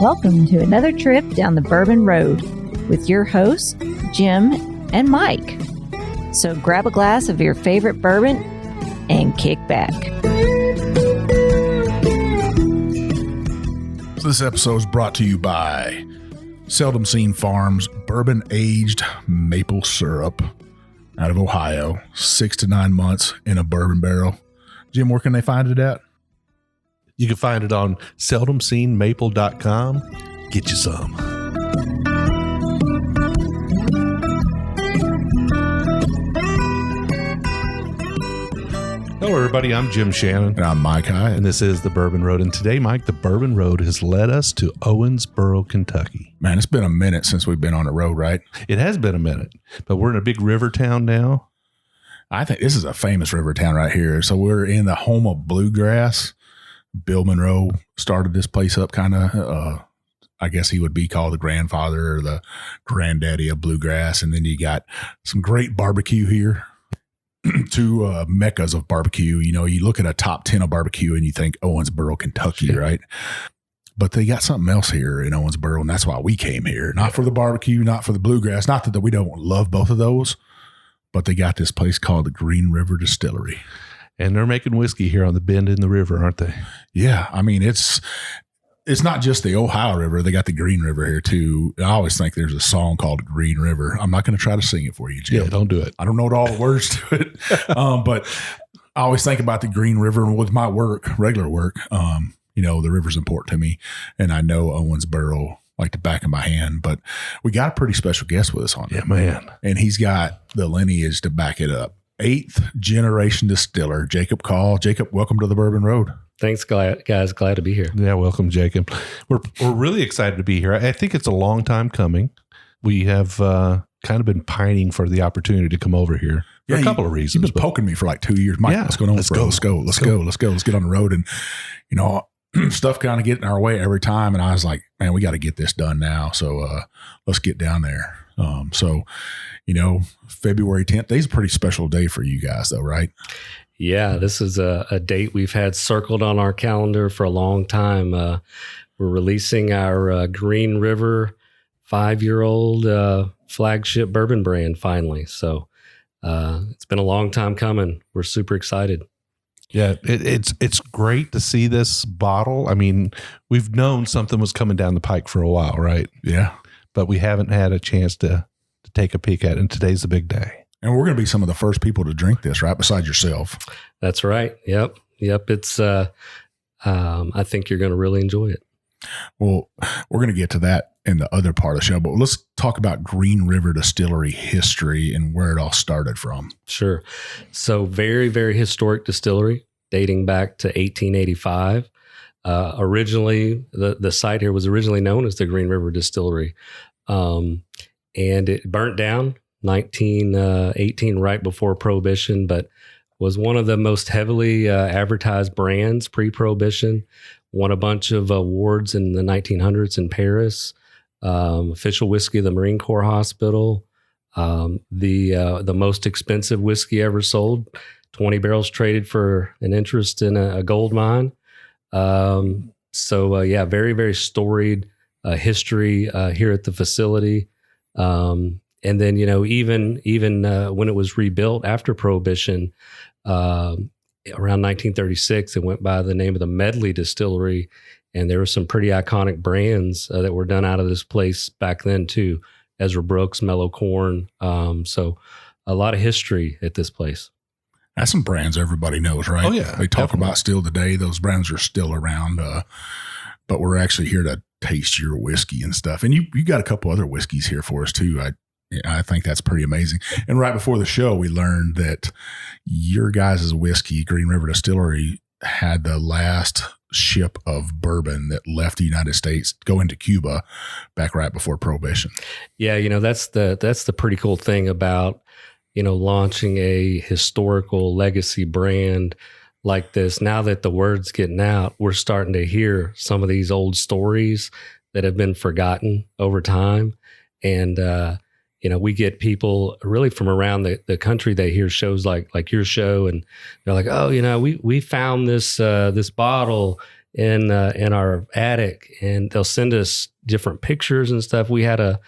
Welcome to another trip down the Bourbon Road with your hosts, Jim and Mike. So grab a glass of your favorite bourbon and kick back. This episode is brought to you by Seldom Seen Farms Bourbon Aged Maple Syrup out of Ohio, 6 to 9 months in a bourbon barrel. Jim, where can they find it at? You can find it on seldomseenmaple.com. Get you some. Hello, everybody. I'm Jim Shannon. And I'm Mike High. And this is the Bourbon Road. And today, Mike, the Bourbon Road has led us to Owensboro, Kentucky. Man, it's been a minute since we've been on the road, right? It has been a minute, but we're in a big river town now. I think this is a famous river town right here. So we're in the home of bluegrass. Bill Monroe started this place up kind of, I guess he would be called the grandfather or the granddaddy of bluegrass. And then you got some great barbecue here. Two meccas of barbecue. You know, you look at a top 10 of barbecue and you think Owensboro, Kentucky, yeah. Right? But they got something else here in Owensboro, and that's why we came here. Not for the barbecue, not for the bluegrass. Not that we don't love both of those, but they got this place called the Green River Distillery. And they're making whiskey here on the bend in the river, aren't they? Yeah. I mean, it's not just the Ohio River. They got the Green River here too. I always think there's a song called Green River. I'm not going to try to sing it for you, Jim. Yeah, don't do it. I don't know all the words to it. But I always think about the Green River with my work, regular work. You know, the river's important to me, and I know Owensboro like the back of my hand, but we got a pretty special guest with us on. Yeah, man. And he's got the lineage to back it up. 8th generation distiller, Jacob Call. Jacob, welcome to the Bourbon Road. Thanks, guys. Glad to be here. Yeah, welcome, Jacob. We're really excited to be here. I think it's a long time coming. We have kind of been pining for the opportunity to come over here for a couple of reasons. You've been poking me for like 2 years. Mike, what's going on? Let's go. Let's get on the road. And, you know, stuff kind of getting our way every time. And I was like, man, we got to get this done now. So let's get down there. So, you know, February 10th, today's a pretty special day for you guys though, right? Yeah, this is a date we've had circled on our calendar for a long time. We're releasing our Green River 5-year-old flagship bourbon brand finally. So it's been a long time coming. We're super excited. Yeah, it's great to see this bottle. I mean, we've known something was coming down the pike for a while, right? Yeah. But we haven't had a chance to take a peek at it, and today's the big day. And we're going to be some of the first people to drink this, right? Besides yourself. That's right. Yep. It's, I think you're going to really enjoy it. Well, we're going to get to that in the other part of the show, but let's talk about Green River Distillery history and where it all started from. Sure. So very, very historic distillery dating back to 1885. Originally, the site here was originally known as the Green River Distillery. And it burnt down 1918, right before Prohibition, but was one of the most heavily advertised brands pre-Prohibition. Won a bunch of awards in the 1900s in Paris. Official whiskey of the Marine Corps Hospital. The most expensive whiskey ever sold. 20 barrels traded for an interest in a gold mine. Yeah, very, very storied history here at the facility. And then, you know, even when it was rebuilt after Prohibition, around 1936, it went by the name of the Medley Distillery, and there were some pretty iconic brands that were done out of this place back then too. Ezra Brooks, Mellow Corn. So a lot of history at this place. That's some brands everybody knows, right? Oh, yeah. They talk about still today. Those brands are still around, but we're actually here to taste your whiskey and stuff. And you got a couple other whiskeys here for us too. I think that's pretty amazing. And right before the show, we learned that your guys' whiskey, Green River Distillery, had the last ship of bourbon that left the United States go into Cuba back right before Prohibition. Yeah, you know, that's the pretty cool thing about, you know, launching a historical legacy brand like this. Now that the word's getting out, we're starting to hear some of these old stories that have been forgotten over time. And, you know, we get people really from around the country. They hear shows like your show, and they're like, "Oh, you know, we found this bottle in our attic, and they'll send us different pictures and stuff. We had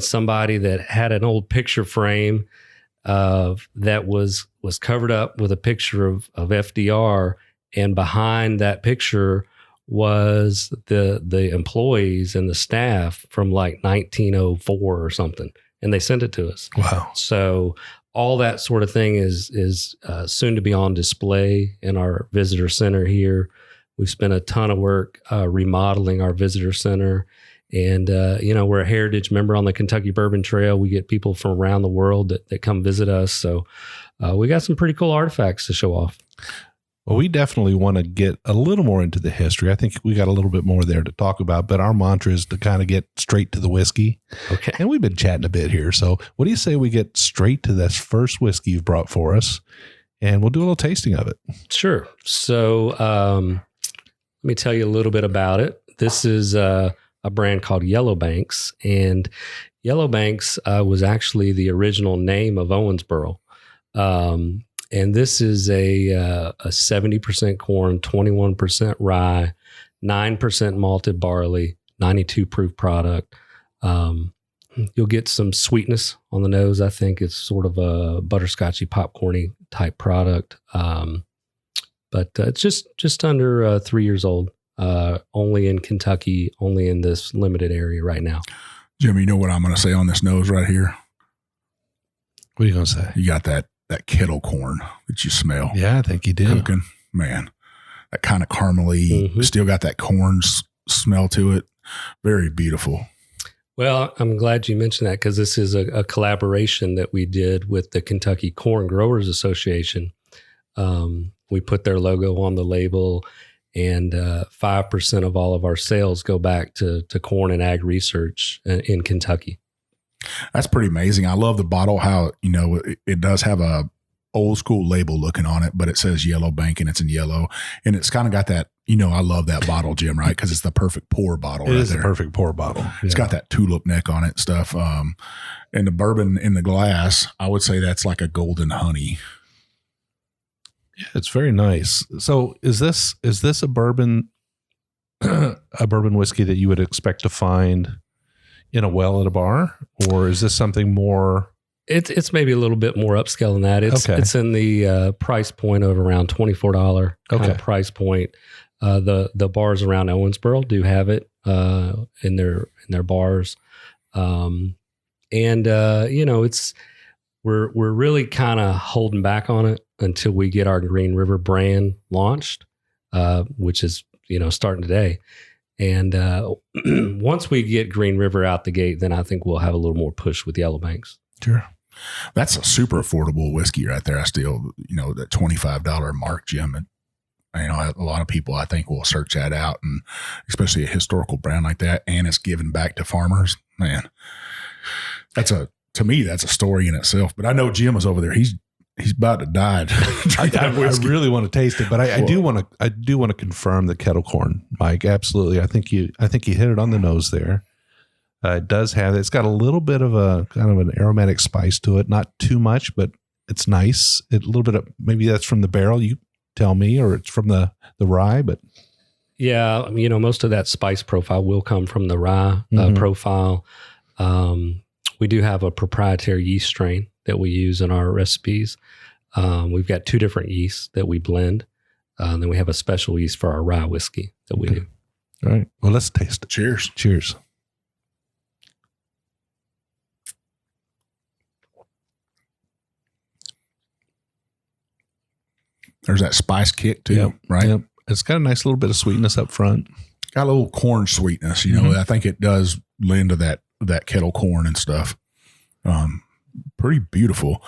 somebody that had an old picture frame that was covered up with a picture of FDR, and behind that picture was the employees and the staff from like 1904 or something, and they sent it to us. Wow. So all that sort of thing is soon to be on display in our visitor center here. We've spent a ton of work remodeling our visitor center. And, we're a heritage member on the Kentucky Bourbon Trail. We get people from around the world that come visit us. So we got some pretty cool artifacts to show off. Well, we definitely want to get a little more into the history. I think we got a little bit more there to talk about, but our mantra is to kind of get straight to the whiskey. Okay. And we've been chatting a bit here. So what do you say we get straight to this first whiskey you've brought for us, and we'll do a little tasting of it? Sure. So let me tell you a little bit about it. This is a brand called Yellowbanks, and Yellowbanks was actually the original name of Owensboro. And this is a 70% corn, 21% rye, 9% malted barley, 92 proof product. You'll get some sweetness on the nose. I think it's sort of a butterscotchy, popcorny type product. But it's just under 3 years old. Only in Kentucky, only in this limited area right now. Jim, you know what I'm going to say on this nose right here? What are you going to say? You got that kettle corn that you smell. Yeah, I think you did. Cooking, man. That kind of caramely, still got that corn smell to it. Very beautiful. Well, I'm glad you mentioned that, because this is a collaboration that we did with the Kentucky Corn Growers Association. We put their logo on the label, and 5% of all of our sales go back to corn and ag research in Kentucky. That's pretty amazing. I love the bottle, how, it does have a old school label looking on it, but it says Yellowbank and it's in yellow. And it's kind of got that, I love that bottle, Jim, right? Because it's the perfect pour bottle. It is the perfect pour bottle. It's got that tulip neck on it and stuff. And the bourbon in the glass, I would say that's like a golden honey. Yeah, it's very nice. So is this a bourbon, a bourbon whiskey that you would expect to find in a well at a bar, or is this something more? It's maybe a little bit more upscale than that. It's in the price point of around $24 kind of price point. The bars around Owensboro do have it in their bars, it's we're really kind of holding back on it until we get our Green River brand launched, which is starting today. And once we get Green River out the gate, then I think we'll have a little more push with Yellowbanks. Sure. That's a super affordable whiskey right there. I still, that $25 mark, Jim. And, a lot of people, I think, will search that out, and especially a historical brand like that. And it's given back to farmers. Man, to me, that's a story in itself. But I know Jim was over there. He's about to die. I really want to taste it, but I do want to confirm the kettle corn, Mike. Absolutely. I think you hit it on the nose there. It does have, it's got a little bit of a kind of an aromatic spice to it. Not too much, but it's nice. A little bit of, maybe that's from the barrel, you tell me, or it's from the rye, but. Yeah. Most of that spice profile will come from the rye profile. We do have a proprietary yeast strain that we use in our recipes. We've got 2 different yeasts that we blend. And then we have a special yeast for our rye whiskey that we do. All right. Well, let's taste it. Cheers. Cheers. There's that spice kick too, right? Yep. It's got a nice little bit of sweetness up front. Got a little corn sweetness, I think it does lend to that kettle corn and stuff. Pretty beautiful.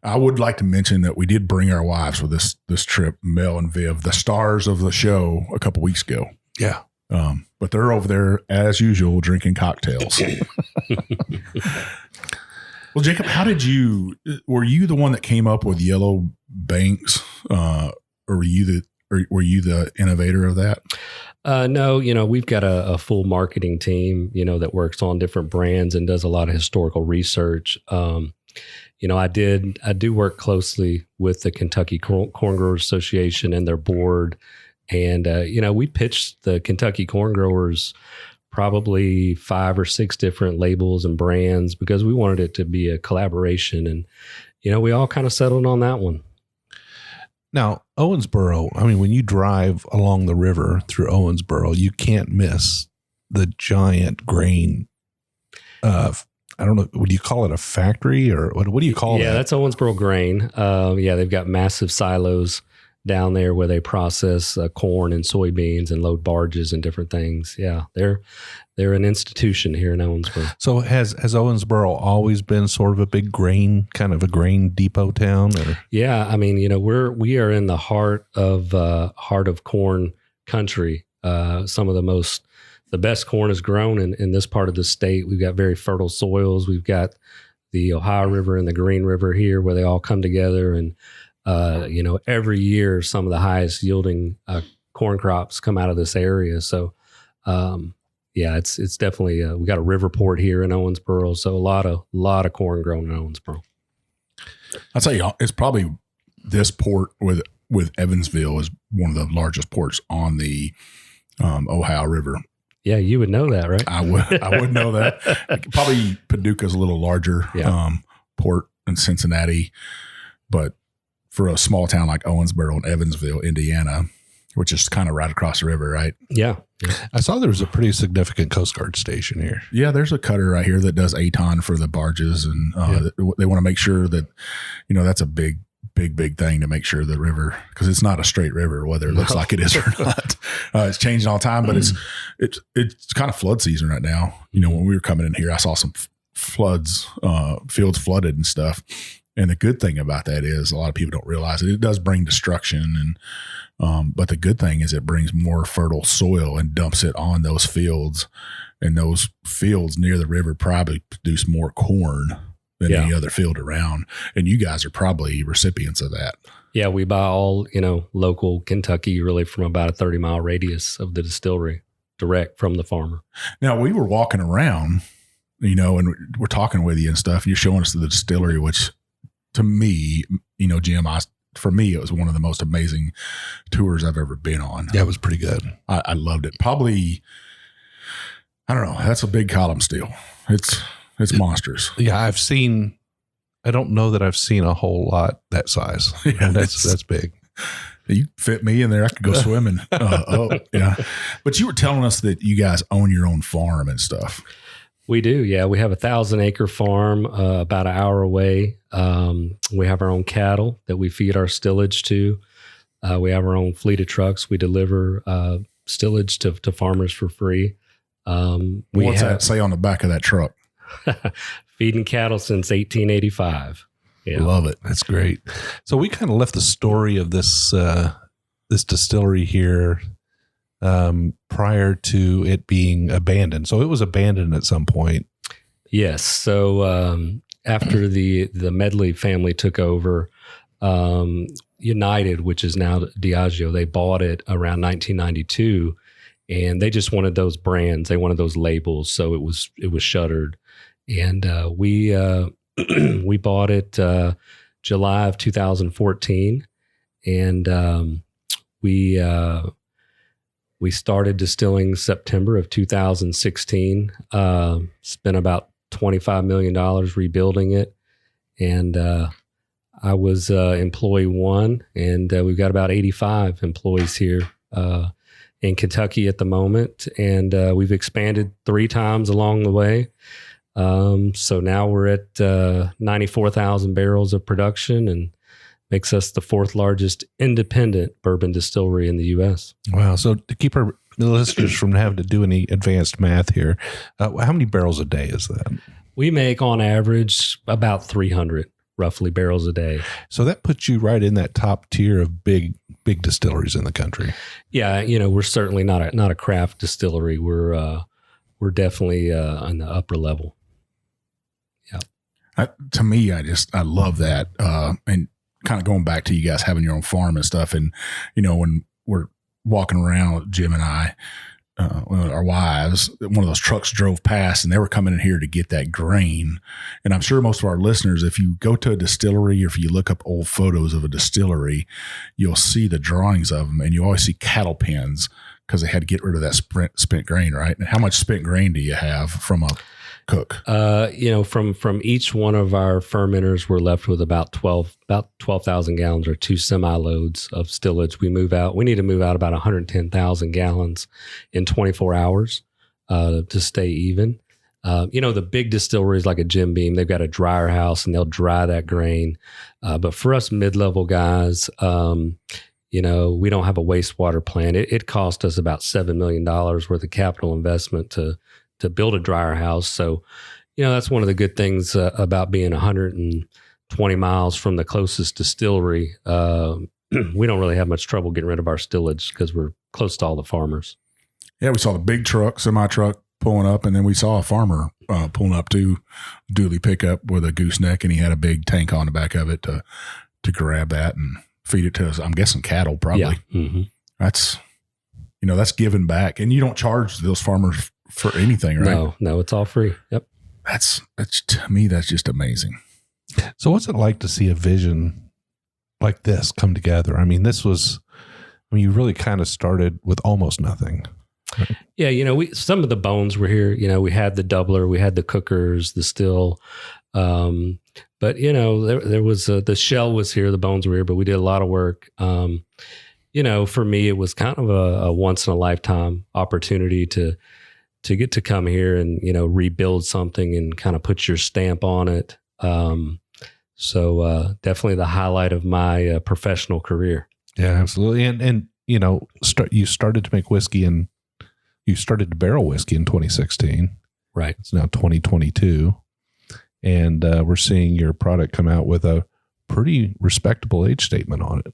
I would like to mention that we did bring our wives with this trip, Mel and Viv, the stars of the show, a couple weeks ago. Yeah. But they're over there as usual drinking cocktails. Well, Jacob, were you the one that came up with Yellow Banks, or were you the innovator of that? No, we've got a full marketing team, that works on different brands and does a lot of historical research. I do work closely with the Kentucky Corn Growers Association and their board And, we pitched the Kentucky corn growers probably 5 or 6 different labels and brands because we wanted it to be a collaboration. And, we all kind of settled on that one. Now, Owensboro, I mean, when you drive along the river through Owensboro, you can't miss the giant grain. I don't know. Would you call it a factory or what do you call it? Yeah, that's Owensboro Grain. They've got massive silos down there where they process corn and soybeans and load barges and different things. Yeah, they're an institution here in Owensboro. So has Owensboro always been sort of a big grain, kind of a grain depot town? Or? Yeah, I mean, we are in the heart of corn country. Some of the best corn is grown in this part of the state. We've got very fertile soils. We've got the Ohio River and the Green River here where they all come together. And, every year, some of the highest yielding corn crops come out of this area. So, it's definitely, we got a river port here in Owensboro. So a lot of corn grown in Owensboro. I'll tell you, it's probably this port with Evansville is one of the largest ports on the Ohio River. Yeah, you would know that, right? I would know that. Probably Paducah's a little larger port in Cincinnati, but for a small town like Owensboro and Evansville, Indiana, which is kind of right across the river, right? Yeah. I saw there was a pretty significant Coast Guard station here. Yeah, there's a cutter right here that does ATON for the barges, and they want to make sure that, that's a big thing to make sure the river, because it's not a straight river, whether it looks like it is or not. It's changing all the time, but it's kind of flood season right now. When we were coming in here, I saw some floods, fields flooded and stuff. And the good thing about that is a lot of people don't realize it does bring destruction. And, but the good thing is it brings more fertile soil and dumps it on those fields, and those fields near the river probably produce more corn than any other field around. And you guys are probably recipients of that. Yeah. We buy all, local Kentucky really from about a 30-mile radius of the distillery direct from the farmer. Now we were walking around, and we're talking with you and stuff. You're showing us the distillery, which, to me, Jim, for me, it was one of the most amazing tours I've ever been on. Yeah, it was pretty good. I loved it. Probably, I don't know. That's a big column still. It's monstrous. Yeah, I don't know that I've seen a whole lot that size. Yeah, that's big. You fit me in there. I could go swimming. Yeah. But you were telling us that you guys own your own farm and stuff. We do. Yeah. We have 1,000-acre farm about an hour away. We have our own cattle that we feed our stillage to. We have our own fleet of trucks. We deliver stillage to farmers for free. What's that say on the back of that truck? Feeding cattle since 1885. Yeah. Love it. That's great. So we kind of left the story of this distillery here prior to it being abandoned. So it was abandoned at some point. Yes. So after the Medley family took over, United, which is now Diageo, they bought it around 1992, and they just wanted those brands. They wanted those labels. So it was shuttered. And we bought it July of 2014, and we started distilling September of 2016. Spent about $25 million rebuilding it, and I was employee 1, and we've got about 85 employees here in Kentucky at the moment, and we've expanded 3 times along the way. So now we're at 94,000 barrels of production, and makes us the 4th largest independent bourbon distillery in the U.S. Wow. So to keep our listeners from having to do any advanced math here, how many barrels a day is that? We make on average about 300 roughly barrels a day. So that puts you right in that top tier of big distilleries in the country. Yeah. We're certainly not a craft distillery. We're definitely on the upper level. Yeah. To me, I love that. And kind of going back to you guys having your own farm and stuff. And, when we're walking around, Jim and I, our wives, one of those trucks drove past and they were coming in here to get that grain. And I'm sure most of our listeners, if you go to a distillery or if you look up old photos of a distillery, you'll see the drawings of them, and you always see cattle pens because they had to get rid of that spent grain, right? And how much spent grain do you have from a cook? From each one of our fermenters, we're left with about 12,000 gallons or 2 semi-loads of stillage. We need to move out about 110,000 gallons in 24 hours to stay even. The big distilleries like a Jim Beam, they've got a dryer house and they'll dry that grain. But for us mid-level guys, we don't have a wastewater plant. It cost us about $7 million worth of capital investment to build a dryer house. So, that's one of the good things about being 120 miles from the closest distillery. We don't really have much trouble getting rid of our stillage because we're close to all the farmers. Yeah, we saw the big truck, semi-truck pulling up, and then we saw a farmer pulling up to dually pickup with a gooseneck, and he had a big tank on the back of it to grab that and feed it to us. I'm guessing cattle, probably. Yeah. Mm-hmm. That's giving back, and you don't charge those farmers for anything, right? No, it's all free. Yep. That's to me, that's just amazing. So what's it like to see a vision like this come together? I mean, you really kind of started with almost nothing. Right? Yeah. Some of the bones were here. We had the doubler, we had the cookers, the still, but there was the shell was here, the bones were here, but we did a lot of work. For me, it was kind of a once in a lifetime opportunity to get to come here and, rebuild something and kind of put your stamp on it. So definitely the highlight of my professional career. Yeah, absolutely. And you started to make whiskey and you started to barrel whiskey in 2016. Right. It's now 2022. And we're seeing your product come out with a pretty respectable age statement on it.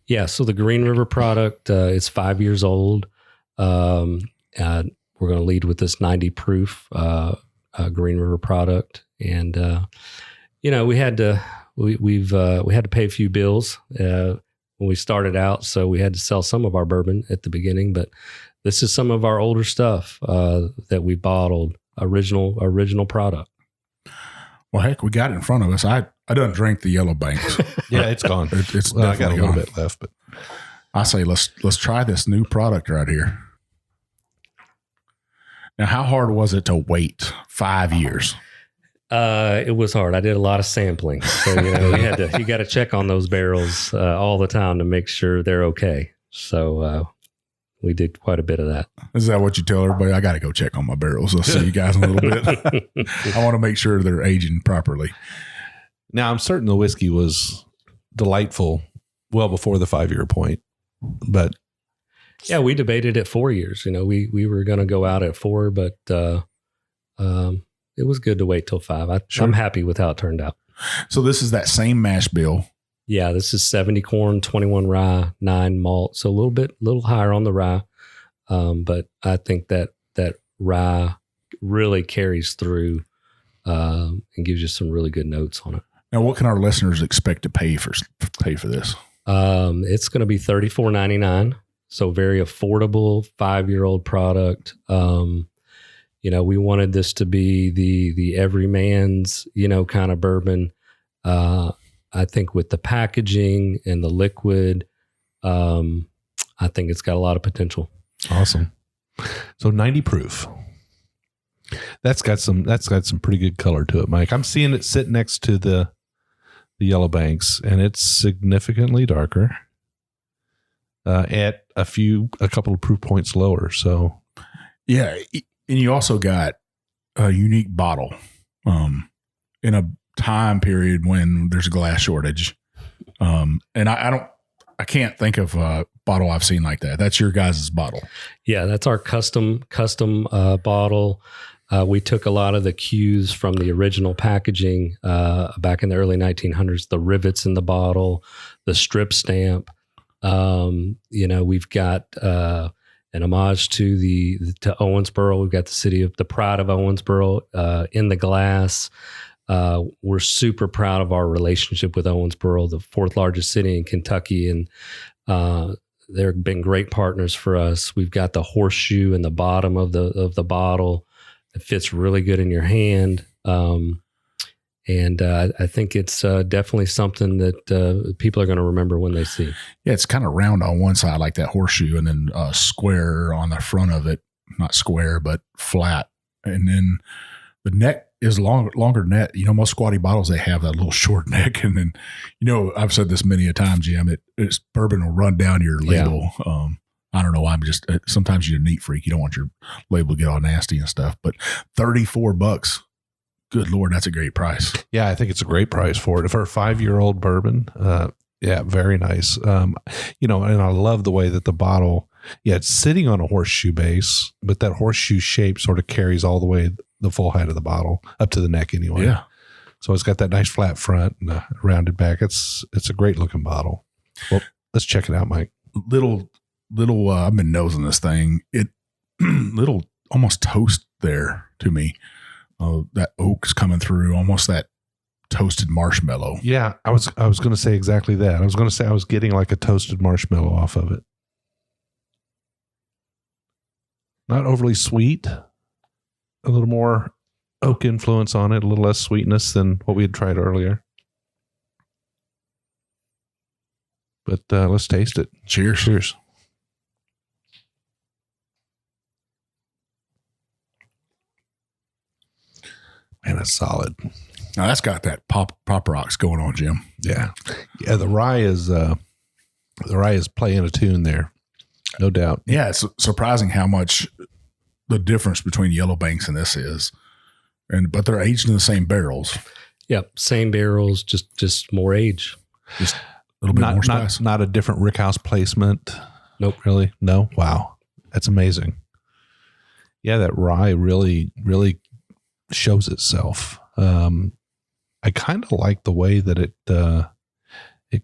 Yeah. So the Green River product is 5 years old. We're going to lead with this 90 proof Green River product, and we had to pay a few bills when we started out, so we had to sell some of our bourbon at the beginning. But this is some of our older stuff that we bottled, original product. Well, heck, we got it in front of us. I don't drink the Yellow Banks. Yeah, it's gone. It's I got a little gone. bit left, but I say let's try this new product right here. Now, how hard was it to wait 5 years? It was hard. I did a lot of sampling, so you got to check on those barrels all the time to make sure they're okay. So we did quite a bit of that. Is that what you tell everybody? I got to go check on my barrels. I'll see you guys in a little bit. I want to make sure they're aging properly. Now, I'm certain the whiskey was delightful well before the 5-year point, but yeah, we debated it 4 years. We were going to go out at 4, but it was good to wait till 5. I'm happy with how it turned out. So this is that same mash bill. Yeah, this is 70 corn, 21 rye, 9 malt. So a little higher on the rye. But I think that rye really carries through and gives you some really good notes on it. Now, what can our listeners expect to pay for this? It's going to be $34.99. So very affordable 5-year-old product. We wanted this to be the everyman's, kind of bourbon. I think with the packaging and the liquid, I think it's got a lot of potential. Awesome. So 90 proof. That's got some pretty good color to it, Mike. I'm seeing it sit next to the Yellow Banks, and it's significantly darker. At a couple of proof points lower. So, yeah. And you also got a unique bottle in a time period when there's a glass shortage. And I can't think of a bottle I've seen like that. That's your guys' bottle. Yeah, that's our custom bottle. We took a lot of the cues from the original packaging back in the early 1900s, the rivets in the bottle, the strip stamp. We've got an homage to Owensboro. We've got the pride of Owensboro in the glass. We're super proud of our relationship with Owensboro, the 4th largest city in Kentucky, and they've been great partners for us. We've got the horseshoe in the bottom of the bottle. It fits really good in your hand. And I think it's definitely something that people are going to remember when they see. Yeah, it's kind of round on one side like that horseshoe, and then square on the front of it. Not square, but flat. And then the neck is longer neck. Most squatty bottles, they have that little short neck. And then, I've said this many a time, Jim, it's bourbon will run down your label. Yeah. I don't know. I'm just, sometimes you're a neat freak. You don't want your label to get all nasty and stuff, but $34. Good Lord, that's a great price. Yeah, I think it's a great price for it. For a 5-year-old bourbon, yeah, very nice. And I love the way that the bottle, it's sitting on a horseshoe base, but that horseshoe shape sort of carries all the way the full height of the bottle up to the neck anyway. Yeah. So it's got that nice flat front and a rounded back. It's a great looking bottle. Well, let's check it out, Mike. Little, I've been nosing this thing. It little almost toast there to me. That oak's coming through, almost that toasted marshmallow. Yeah, I was going to say exactly that. I was going to say I was getting like a toasted marshmallow off of it. Not overly sweet. A little more oak influence on it, a little less sweetness than what we had tried earlier. But let's taste it. Cheers. Cheers. Man, that's solid. Now that's got that pop rocks going on, Jim. Yeah. Yeah, the rye is playing a tune there. No doubt. Yeah, it's surprising how much the difference between Yellow Banks and this is. But they're aged in the same barrels. Yep, same barrels, just more age. Just a little bit more spice. Not a different rickhouse placement. Nope. Really? No? Wow. That's amazing. Yeah, that rye really, really shows itself. I kind of like the way that it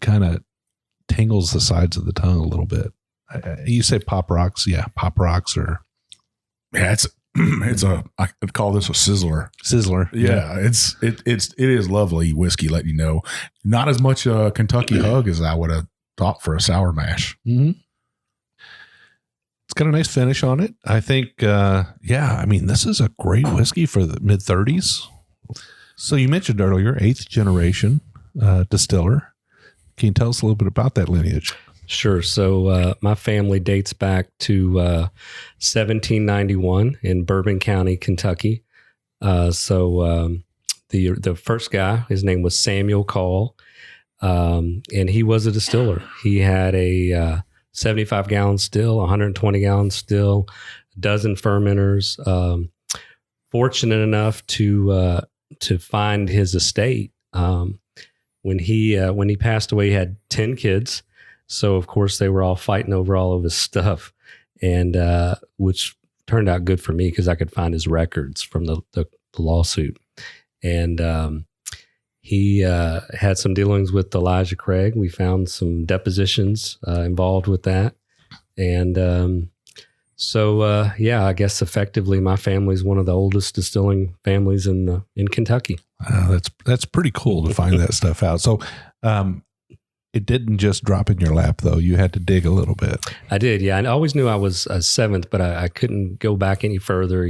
kind of tingles the sides of the tongue a little bit. You say pop rocks. Yeah, pop rocks are. Yeah, I could call this a sizzler. Sizzler. Yeah, it is lovely whiskey, let you know. Not as much a Kentucky hug as I would have thought for a sour mash. Mm-hmm. It's got a nice finish on it. I think, this is a great whiskey for the mid-30s. So you mentioned earlier, 8th generation distiller. Can you tell us a little bit about that lineage? Sure. So my family dates back to 1791 in Bourbon County, Kentucky. The first guy, his name was Samuel Call, and he was a distiller. He had a 75-gallon still, 120-gallon still, a dozen fermenters. Fortunate enough to find his estate. When he passed away, he had 10 kids. So of course they were all fighting over all of his stuff, and which turned out good for me because I could find his records from the lawsuit. And he had some dealings with Elijah Craig. We found some depositions involved with that. And I guess effectively my family is one of the oldest distilling families in Kentucky. That's pretty cool to find that stuff out. So it didn't just drop in your lap, though. You had to dig a little bit. I did, yeah. I always knew I was a seventh, but I couldn't go back any further,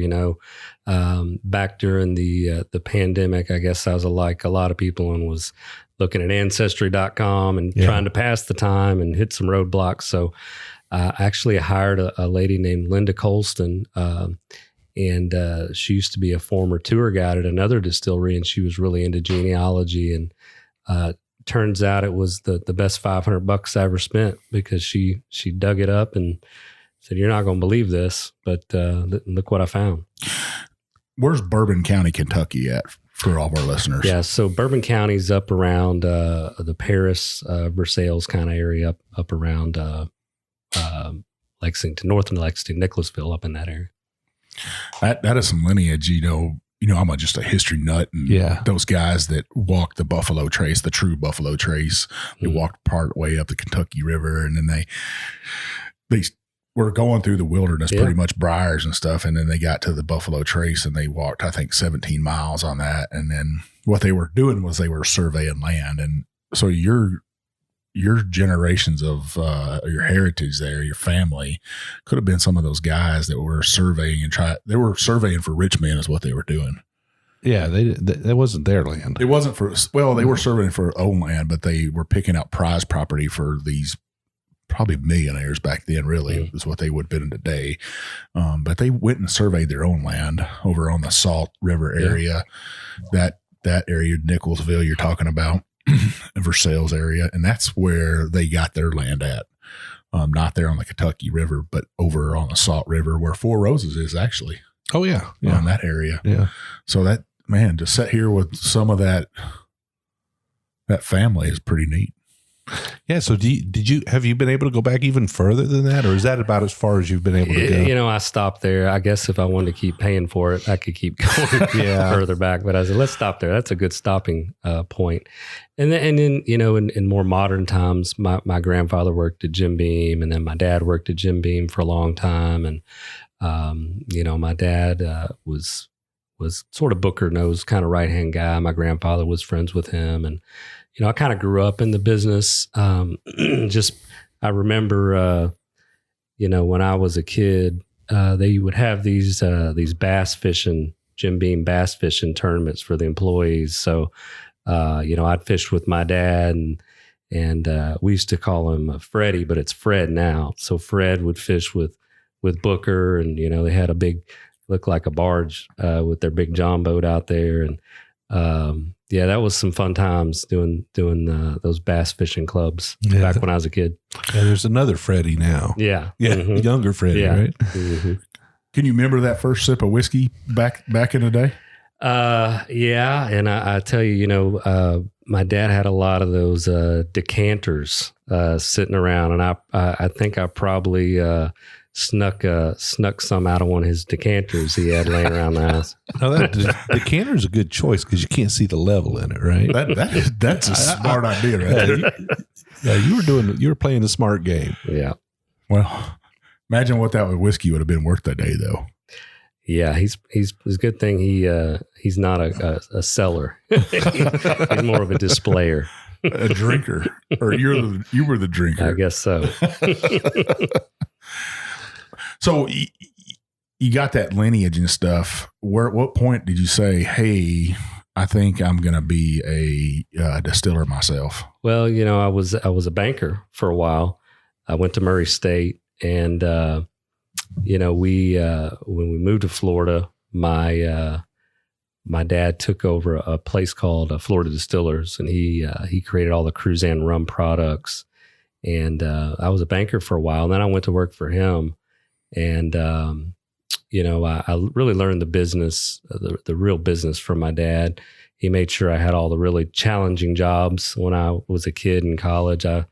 Back during the pandemic, I guess I was like a lot of people and was looking at Ancestry.com and trying to pass the time and hit some roadblocks. So I actually hired a lady named Linda Colston, and she used to be a former tour guide at another distillery, and she was really into genealogy. And turns out it was the best $500 I ever spent because she dug it up and said, "You're not going to believe this, but look what I found." Where's Bourbon County, Kentucky at for all of our listeners? Yeah, so Bourbon County's up around the Paris, Versailles kind of area, up around Lexington, north of Lexington, Nicholasville, up in that area. That is some lineage, I'm just a history nut. And those guys that walked the Buffalo Trace, the true Buffalo Trace, they walked part way up the Kentucky River, and then they were going through the wilderness, pretty much briars and stuff. And then they got to the Buffalo Trace and they walked, I think, 17 miles on that. And then what they were doing was they were surveying land. And so you're your generations of your heritage there, your family could have been some of those guys that were surveying they were surveying for rich men is what they were doing. Yeah, that wasn't their land. It wasn't they were surveying for own land, but they were picking out prize property for these probably millionaires back then, really, is what they would have been today. But they went and surveyed their own land over on the Salt River area, that area, Nicholsville you're talking about, Versailles area. And that's where they got their land at. Not there on the Kentucky River, but over on the Salt River where Four Roses is actually. Oh, yeah. In that area. Yeah. So that, man, to sit here with some of that family is pretty neat. Yeah. So have you been able to go back even further than that, or is that about as far as you've been able to go? You know, I stopped there. I guess if I wanted to keep paying for it, I could keep going further back. But I said, let's stop there. That's a good stopping point. And then you know, in more modern times, my grandfather worked at Jim Beam, and then my dad worked at Jim Beam for a long time. And you know, my dad was sort of Booker knows kind of right hand guy. My grandfather was friends with him, and you know, I kind of grew up in the business. I remember, you know, when I was a kid, they would have these bass fishing, Jim Beam bass fishing tournaments for the employees. So, you know, I'd fished with my dad, and we used to call him Freddie, but it's Fred now. So Fred would fish with Booker, and you know, they had a big, looked like a barge with their big John boat out there, and yeah, that was some fun times doing those bass fishing clubs back when I was a kid. Yeah, there's another Freddie now. Yeah, Younger Freddie, right? Mm-hmm. Can you remember that first sip of whiskey back in the day? Yeah, and I tell you, you know, my dad had a lot of those decanters sitting around, and I think I probably snuck some out of one of his decanters he had laying around the house. Now that decanter is a good choice because you can't see the level in it, right? That's a smart idea, right? Yeah, you were playing the smart game. Yeah. Well, imagine what that whiskey would have been worth that day, though. Yeah, he's a good thing he's not a seller. He's more of a displayer. A drinker, or you were the drinker. I guess so. So you got that lineage and stuff. At what point did you say, "Hey, I think I'm going to be a distiller myself"? Well, you know, I was a banker for a while. I went to Murray State, and you know, when we moved to Florida, my dad took over a place called Florida Distillers, and he created all the Cruzan rum products. And I was a banker for a while, and then I went to work for him. And, you know, I really learned the business, the real business from my dad. He made sure I had all the really challenging jobs when I was a kid in college. I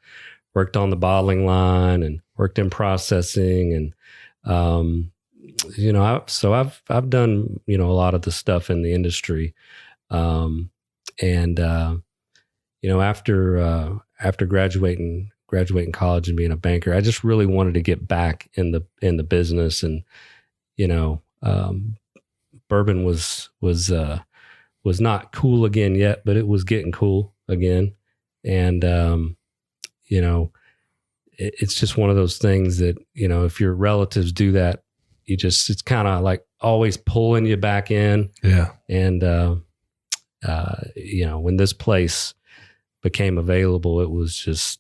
worked on the bottling line and worked in processing, and, you know, I've done, you know, a lot of the stuff in the industry. And, you know, after graduating college and being a banker, I just really wanted to get back in the business. And, you know, bourbon was not cool again yet, but it was getting cool again. And, you know, it's just one of those things that, you know, if your relatives do that, it's kind of like always pulling you back in. Yeah. And, you know, when this place became available, it was just,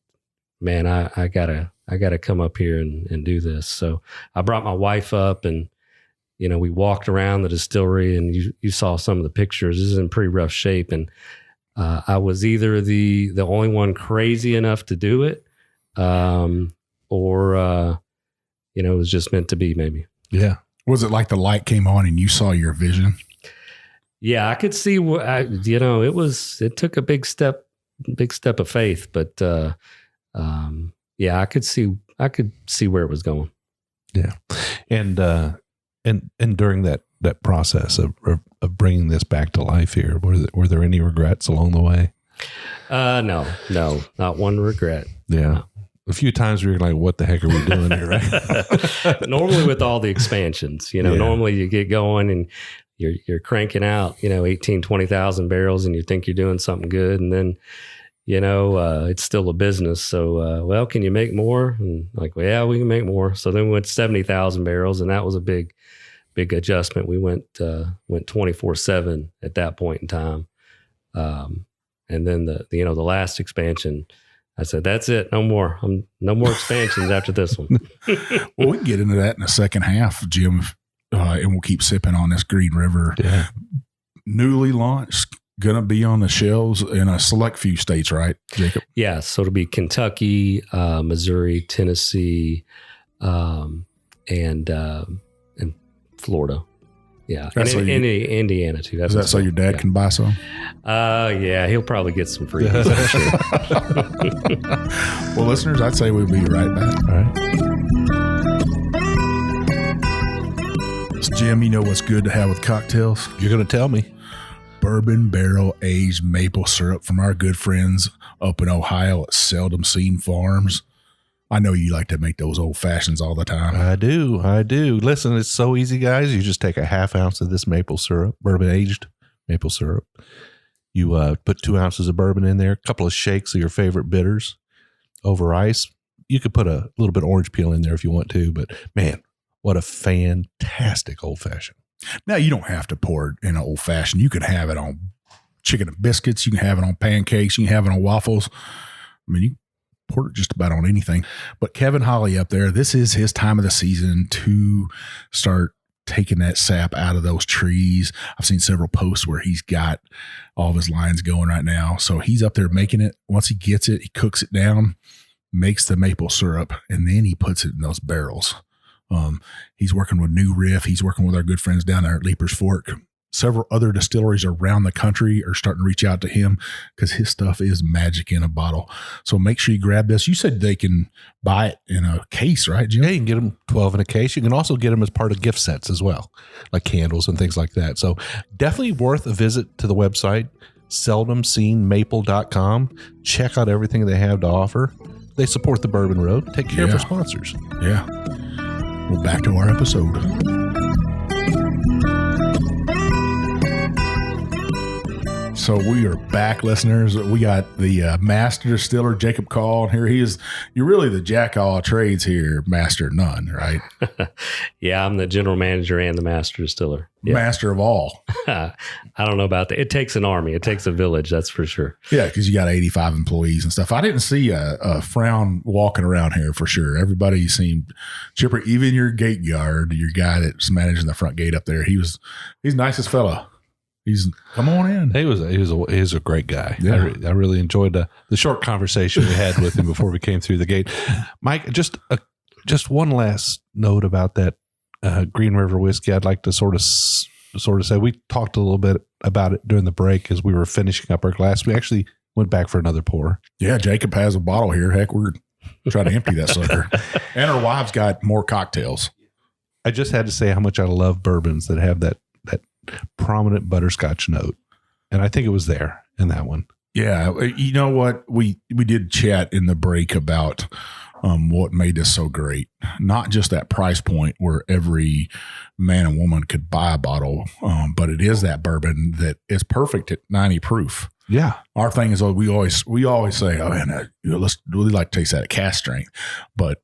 man, I gotta come up here and do this. So I brought my wife up, and, you know, we walked around the distillery, and you saw some of the pictures. This is in pretty rough shape. And, I was either the only one crazy enough to do it, or, you know, it was just meant to be, maybe. Yeah. Was it like the light came on and you saw your vision? Yeah, I could see you know, it took a big step of faith, but, yeah, I could see where it was going. Yeah. And during that process of bringing this back to life here, were there any regrets along the way? No, not one regret. Yeah. No. A few times we were like, what the heck are we doing here? Right. Normally with all the expansions, you know, normally you get going and you're cranking out, you know, 18, 20,000 barrels, and you think you're doing something good. And then, it's still a business. So, well, can you make more? And like, well, yeah, we can make more. So then we went 70,000 barrels, and that was a big adjustment. We went 24/7 at that point in time. And then the last expansion, I said, that's it. No more. No more expansions after this one. Well, we can get into that in the second half, Jim, and we'll keep sipping on this Green River. Yeah. Newly launched, going to be on the shelves in a select few states, right, Jacob? Yeah. So it'll be Kentucky, Missouri, Tennessee, and Florida. Yeah. And Indiana too. Is that so your dad can buy some? Yeah, he'll probably get some freebies. I'm sure. Well, listeners, I'd say we'll be right back. All right. So, Jim, you know what's good to have with cocktails? You're going to tell me. Bourbon barrel aged maple syrup from our good friends up in Ohio at Seldom Seen Farms. I know you like to make those old fashions all the time. I do. Listen, it's so easy, guys. You just take a half ounce of this maple syrup, bourbon aged maple syrup. You put 2 ounces of bourbon in there, a couple of shakes of your favorite bitters over ice. You could put a little bit of orange peel in there if you want to, but man, what a fantastic old fashioned. Now, you don't have to pour it in an old fashioned. You can have it on chicken and biscuits. You can have it on pancakes. You can have it on waffles. I mean, you pour it just about on anything. But Kevin Holly up there, this is his time of the season to start taking that sap out of those trees. I've seen several posts where he's got all of his lines going right now. So he's up there making it. Once he gets it, he cooks it down, makes the maple syrup, and then he puts it in those barrels. He's working with New Riff. He's working with our good friends down there at Leaper's Fork. Several other distilleries around the country are starting to reach out to him because his stuff is magic in a bottle. So make sure you grab this. You said they can buy it in a case, right, Jim? Yeah, you can get them 12 in a case. You can also get them as part of gift sets as well, like candles and things like that. So definitely worth a visit to the website, seldomseenmaple.com. Check out everything they have to offer. They support the Bourbon Road. Take care of our sponsors. Yeah. Well, back to our episode. So we are back, listeners. We got the master distiller, Jacob Call. Here he is. You're really the jack of all trades here, master of none, right? Yeah, I'm the general manager and the master distiller. Yeah. Master of all. I don't know about that. It takes an army. It takes a village, that's for sure. Yeah, because you got 85 employees and stuff. I didn't see a frown walking around here for sure. Everybody seemed chipper. Even your gate guard, your guy that's managing the front gate up there, he's the nicest fella. Come on in. He was a great guy. Yeah. I really enjoyed the short conversation we had with him before we came through the gate. Mike, just one last note about that Green River whiskey. I'd like to sort of say we talked a little bit about it during the break as we were finishing up our glass. We actually went back for another pour. Yeah, Jacob has a bottle here. Heck, we're trying to empty that sucker. And our wives got more cocktails. I just had to say how much I love bourbons that have that prominent butterscotch note, and I think it was there in that one. Yeah, you know what, we did chat in the break about what made this so great. Not just that price point where every man and woman could buy a bottle, but it is that bourbon that is perfect at 90 proof. Yeah, our thing is we always say, oh man, let's really like to taste that at cast strength, but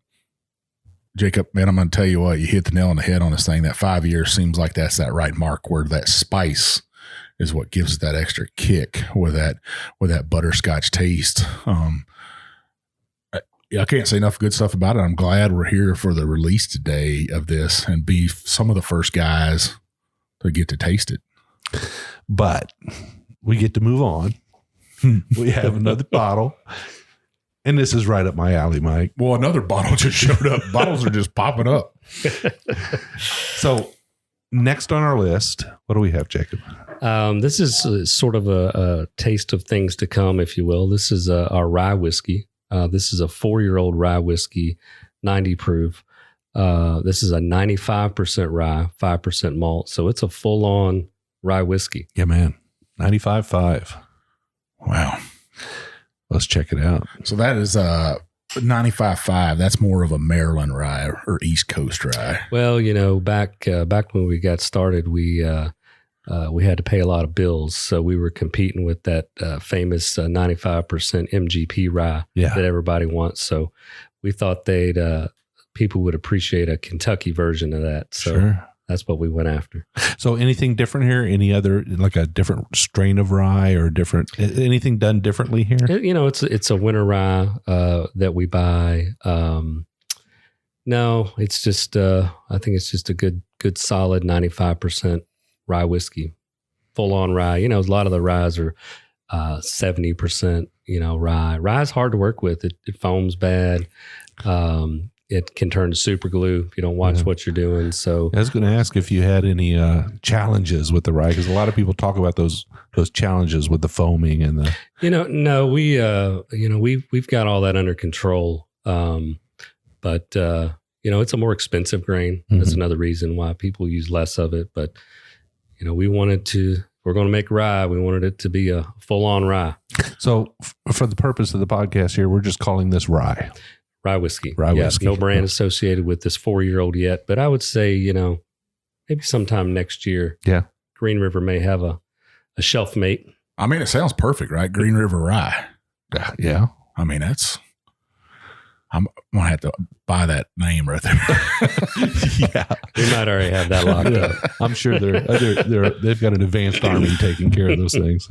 Jacob, man, I'm going to tell you what, you hit the nail on the head on this thing. That 5 years seems like that's that right mark where that spice is what gives it that extra kick with that butterscotch taste. I can't say enough good stuff about it. I'm glad we're here for the release today of this and be some of the first guys to get to taste it. But we get to move on. We have another bottle. And this is right up my alley, Mike. Well, another bottle just showed up. Bottles are just popping up. So next on our list, what do we have, Jacob? This is sort of a taste of things to come, if you will. This is our rye whiskey. This is a 4-year-old rye whiskey, 90 proof. This is a 95% rye, 5% malt. So it's a full-on rye whiskey. Yeah, man. 95.5. Wow. Let's check it out. So that is 95.5. That's more of a Maryland rye or East Coast rye. Well, back when we got started, we we had to pay a lot of bills. So we were competing with that famous 95% MGP rye that everybody wants. So we thought people would appreciate a Kentucky version of that. So that's what we went after. So anything different here? Any other, like a different strain of rye or anything done differently here? It's a winter rye that we buy. No, it's just, I think it's just a good solid 95% rye whiskey, full on rye. A lot of the ryes are 70%, rye. Rye's hard to work with. It foams bad. It can turn to super glue if you don't watch what you're doing. So I was going to ask if you had any challenges with the rye, because a lot of people talk about those challenges with the foaming and the. No, we've got all that under control. But it's a more expensive grain. That's another reason why people use less of it. But we're going to make rye. We wanted it to be a full on rye. So for the purpose of the podcast here, we're just calling this rye. Rye whiskey. Rye whiskey. No brand associated with this 4-year-old yet, but I would say, maybe sometime next year, Green River may have a shelf mate. I mean, it sounds perfect, right? Green River Rye. Yeah. I mean, I'm going to have to buy that name right there. We might already have that locked up. I'm sure they've got an advanced army taking care of those things.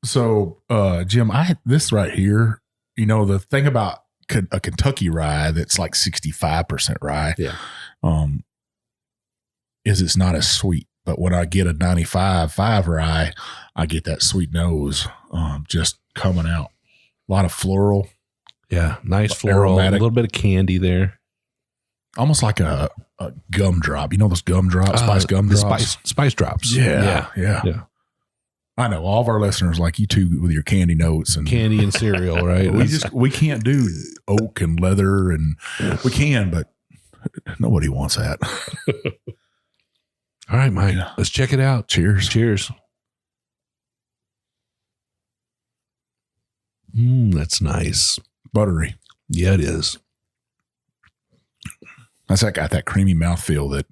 So Jim, this right here, the thing about a Kentucky rye that's like 65% rye, is it's not as sweet. But when I get a 95.5 rye, I get that sweet nose just coming out. A lot of floral. Yeah, nice floral, aromatic. A little bit of candy there. Almost like a gum drop. Those gum drops, spice gum drops? Spice drops. Yeah. I know all of our listeners like you too with your candy notes and candy and cereal, right? we can't do oak and leather, and we can, but nobody wants that. All right, Mike, let's check it out. Cheers. That's nice. Buttery. Yeah, it is. That's got that creamy mouthfeel that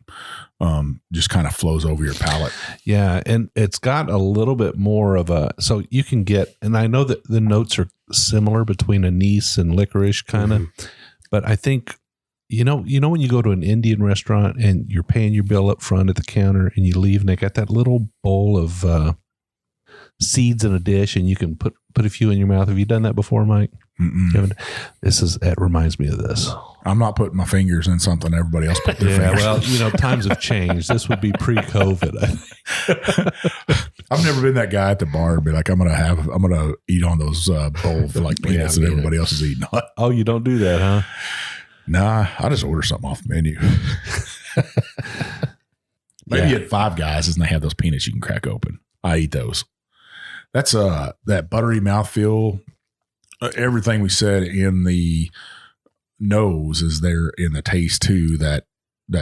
just kind of flows over your palate. Yeah, and it's got a little bit more of so you can get, and I know that the notes are similar between anise and licorice kind of, but I think, when you go to an Indian restaurant and you're paying your bill up front at the counter and you leave and they got that little bowl of seeds in a dish and you can put a few in your mouth. Have you done that before, Mike? That reminds me of this. I'm not putting my fingers in something everybody else put their fingers. Well, times have changed. This would be pre-COVID. I think. I've never been that guy at the bar and be like, I'm gonna eat on those bowls like peanuts that everybody else is eating on. Oh, you don't do that, huh? Nah, I just order something off the menu. Maybe at Five Guys, and they have those peanuts you can crack open. I eat those. That's that buttery mouthfeel. Everything we said in the nose is there in the taste too. That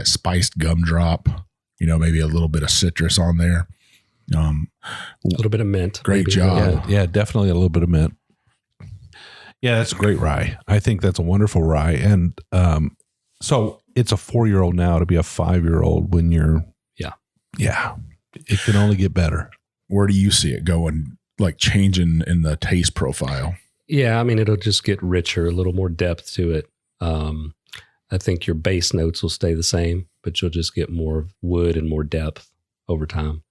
spiced gumdrop, maybe a little bit of citrus on there. A little bit of mint. Great job. Yeah, definitely a little bit of mint. Yeah, that's a great rye. I think that's a wonderful rye. And so it's a 4-year-old now to be a 5-year-old when you're. Yeah. It can only get better. Where do you see it going, like changing in the taste profile? Yeah, I mean, it'll just get richer, a little more depth to it. I think your base notes will stay the same, but you'll just get more wood and more depth over time.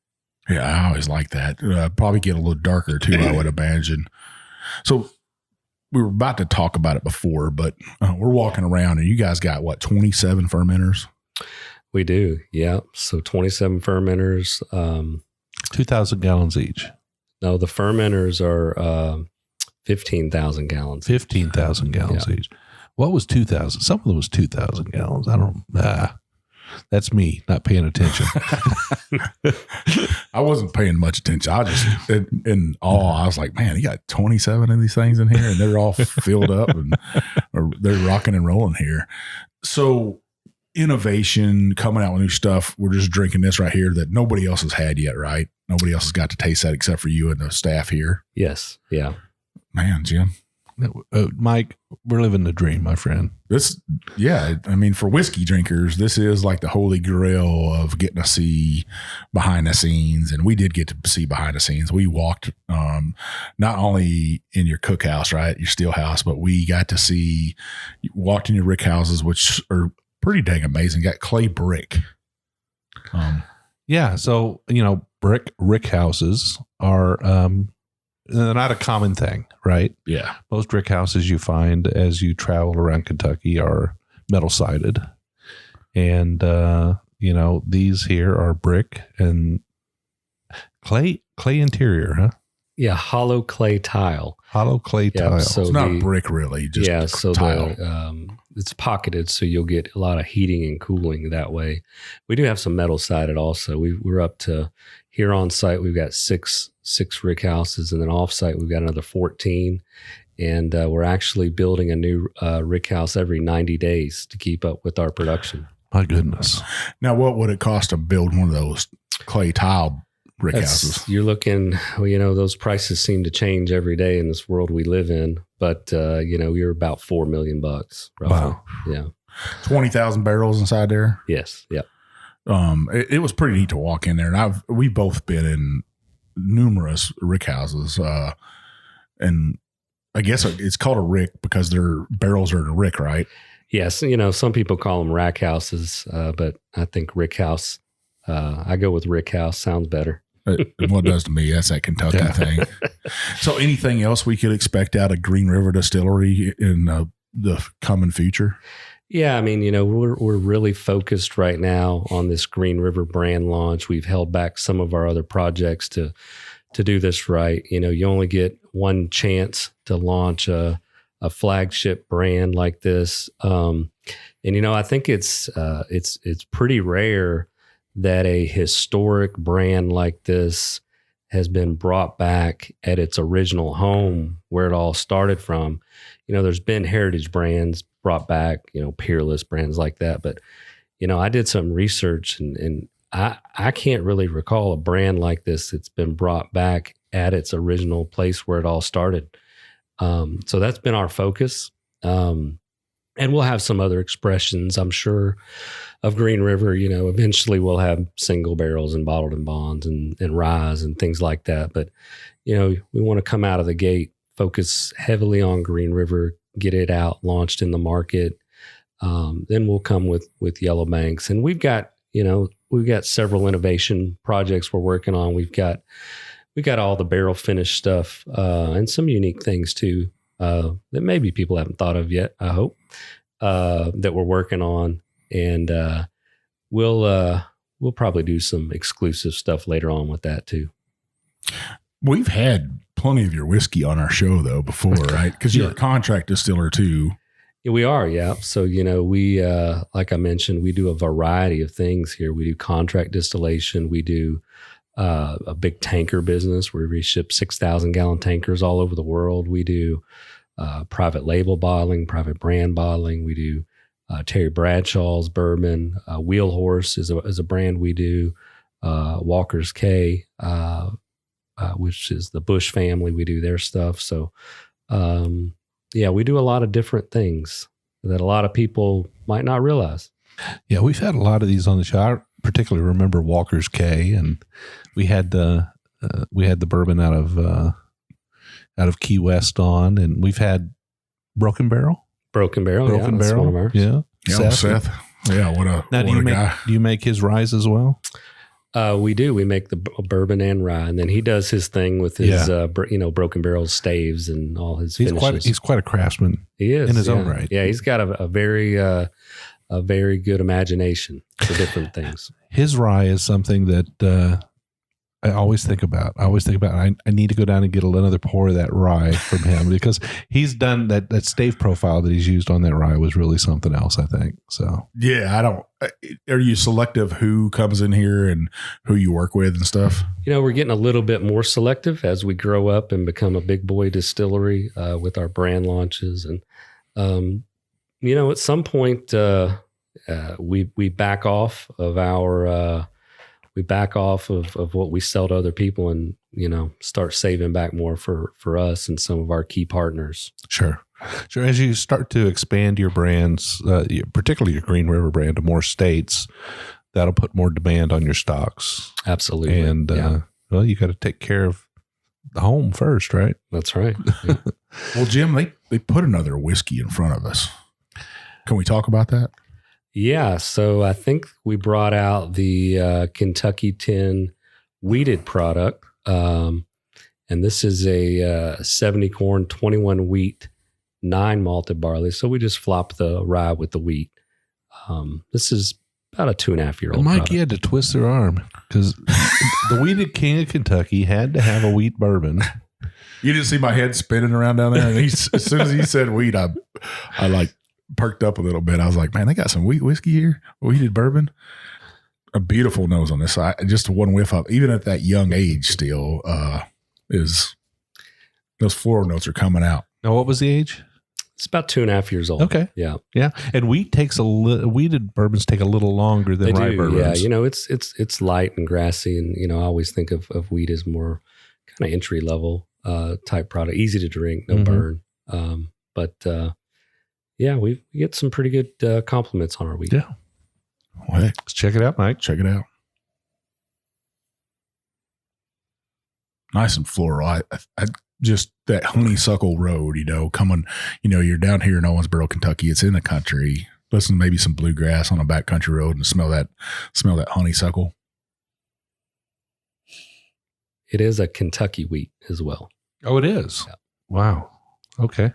Yeah, I always like that. Probably get a little darker too, I would imagine. So we were about to talk about it before, but we're walking around and you guys got 27 fermenters? We do, yeah. So 27 fermenters. 2,000 gallons each. No, the fermenters are 15,000 gallons. 15,000 gallons each. What was 2,000? Some of them was 2,000 gallons. I don't. That's me not paying attention. I wasn't paying much attention. I just in awe. I was like, man, you got 27 of these things in here, and they're all filled up, and they're rocking and rolling here. So innovation, coming out with new stuff. We're just drinking this right here that nobody else has had yet, right? Nobody else has got to taste that except for you and the staff here. Yes. Yeah. Man, Jim, Mike, we're living the dream, my friend. I mean, for whiskey drinkers, this is like the holy grail of getting to see behind the scenes. And we did get to see behind the scenes. We walked not only in your cookhouse, right, your steel house, but we got to see, walked in your rick houses, which are pretty dang amazing. Got clay brick. So, rick houses are they're not a common thing, right? Yeah. Most rick houses you find as you travel around Kentucky are metal sided. And, these here are brick and clay interior, huh? Yeah, hollow clay tile. Hollow clay tile. So it's not brick really, just tile. It's pocketed, so you'll get a lot of heating and cooling that way. We do have some metal sided also. We're up to, here on site, we've got six rick houses, and then off site, we've got another 14. And we're actually building a new rick house every 90 days to keep up with our production. My goodness. Now, what would it cost to build one of those clay tile rick houses? You're looking, those prices seem to change every day in this world we live in, but you're about $4 million roughly. Wow. Yeah. 20,000 barrels inside there. Yes. Yep. It was pretty neat to walk in there, and we've both been in numerous rick houses, and I guess it's called a rick because their barrels are in a rick, right? Yes. Some people call them rack houses, but I think rick house, I go with rick house. Sounds better. What does to me, that's that Kentucky thing. So anything else we could expect out of Green River Distillery in the coming future? Yeah, I mean, we're really focused right now on this Green River brand launch. We've held back some of our other projects to do this right. You only get one chance to launch a flagship brand like this, and I think it's pretty rare that a historic brand like this has been brought back at its original home where it all started from. There's been heritage brands brought back, peerless brands like that. But, I did some research and I can't really recall a brand like this that's been brought back at its original place where it all started. So that's been our focus. And we'll have some other expressions, I'm sure, of Green River. Eventually we'll have single barrels and bottled and bonds and ryes and things like that. But, we want to come out of the gate, focus heavily on Green River, get it out, launched in the market. Then we'll come with Yellow Banks. And we've got several innovation projects we're working on. We've got all the barrel finish stuff and some unique things too that maybe people haven't thought of yet, I hope, that we're working on. And we'll probably do some exclusive stuff later on with that too. We've had plenty of your whiskey on our show though before, right? Because you're a contract distiller too. Yeah, we are. Yeah. So, we, like I mentioned, we do a variety of things here. We do contract distillation. We do a big tanker business where we ship 6,000 gallon tankers all over the world. We do private label bottling, private brand bottling. We do Terry Bradshaw's bourbon. Wheel Horse is a brand we do. Walker's K, which is the Bush family. We do their stuff. So, we do a lot of different things that a lot of people might not realize. Yeah, we've had a lot of these on the show. I particularly remember Walker's K, and we had the bourbon out of Key West on, and we've had Broken Barrel. Broken Barrel, that's one of ours. Yeah, Seth. Yeah, what a guy. Do you make his ryes as well? We do. We make the bourbon and rye, and then he does his thing with his, Broken Barrel staves and all his finishes. He's quite a craftsman. He is in his own right. Yeah, he's got a very good imagination for different things. His rye is something that I always think about. I need to go down and get another pour of that rye from him because he's done that stave profile that he's used on that rye was really something else, I think. So yeah, are you selective who comes in here and who you work with and stuff? We're getting a little bit more selective as we grow up and become a big boy distillery with our brand launches. And, at some point we back off of our we back off of what we sell to other people and, start saving back more for us and some of our key partners. Sure. As you start to expand your brands, particularly your Green River brand, to more states, that'll put more demand on your stocks. Absolutely. And, well, you got to take care of the home first, right? That's right. Yeah. Well, Jim, they put another whiskey in front of us. Can we talk about that? Yeah. So I think we brought out the Kentucky 10 wheated product. And this is a 70 corn, 21 wheat, 9 malted barley. So we just flop the rye with the wheat. This is about a 2.5-year-old Mike, product. you had to twist their arm because the wheated king of Kentucky had to have a wheat bourbon. You didn't see my head spinning around down there. And as soon as he said wheat, I like perked up a little bit. I was like, man, they got some wheat whiskey here, wheated bourbon. A beautiful nose on this. Just one whiff up, even at that young age, still is those floral notes are coming out. Now, what was the age? It's about 2.5 years old. Okay. Yeah. Yeah. And wheated bourbons take a little longer than rye bourbons. Yeah. It's light and grassy. And, I always think of wheat as more kind of entry level type product, easy to drink, no burn. But we get some pretty good compliments on our wheat. Yeah. Well, hey, let's check it out, Mike. Check it out. Nice and floral. I just that honeysuckle road, coming, you're down here in Owensboro, Kentucky. It's in the country. Listen to maybe some bluegrass on a backcountry road and smell that honeysuckle. It is a Kentucky wheat as well. Oh, it is. Yeah. Wow. Okay.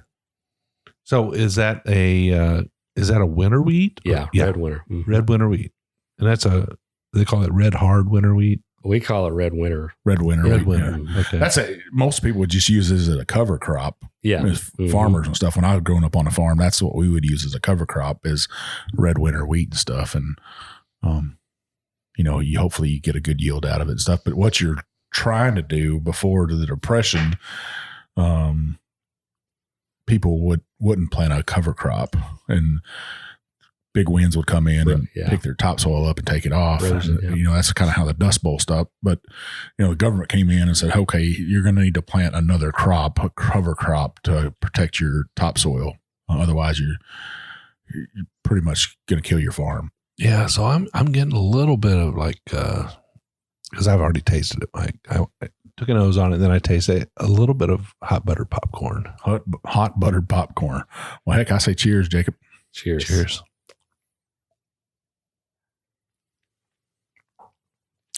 So is that a winter wheat? Yeah. Red winter. Mm-hmm. Red winter wheat. And they call it red hard winter wheat. We call it red winter. Red winter. Red winter. Yeah. Okay. Most people would just use this as a cover crop. Yeah. Farmers and stuff. When I was growing up on a farm, that's what we would use as a cover crop is red winter wheat and stuff. And, hopefully you get a good yield out of it and stuff. But what you're trying to do before the Depression, people wouldn't plant a cover crop and big winds would come in and pick their topsoil up and take it off. Erosion, and, that's kind of how the Dust Bowl stopped. But, the government came in and said, okay, you're going to need to plant another crop, a cover crop to protect your topsoil. Otherwise you're pretty much going to kill your farm. Yeah. So I'm getting a little bit of because I've already tasted it, Mike. I took a nose on it, and then I tasted a little bit of hot buttered popcorn. Hot buttered popcorn. Well, heck, I say cheers, Jacob. Cheers. Cheers.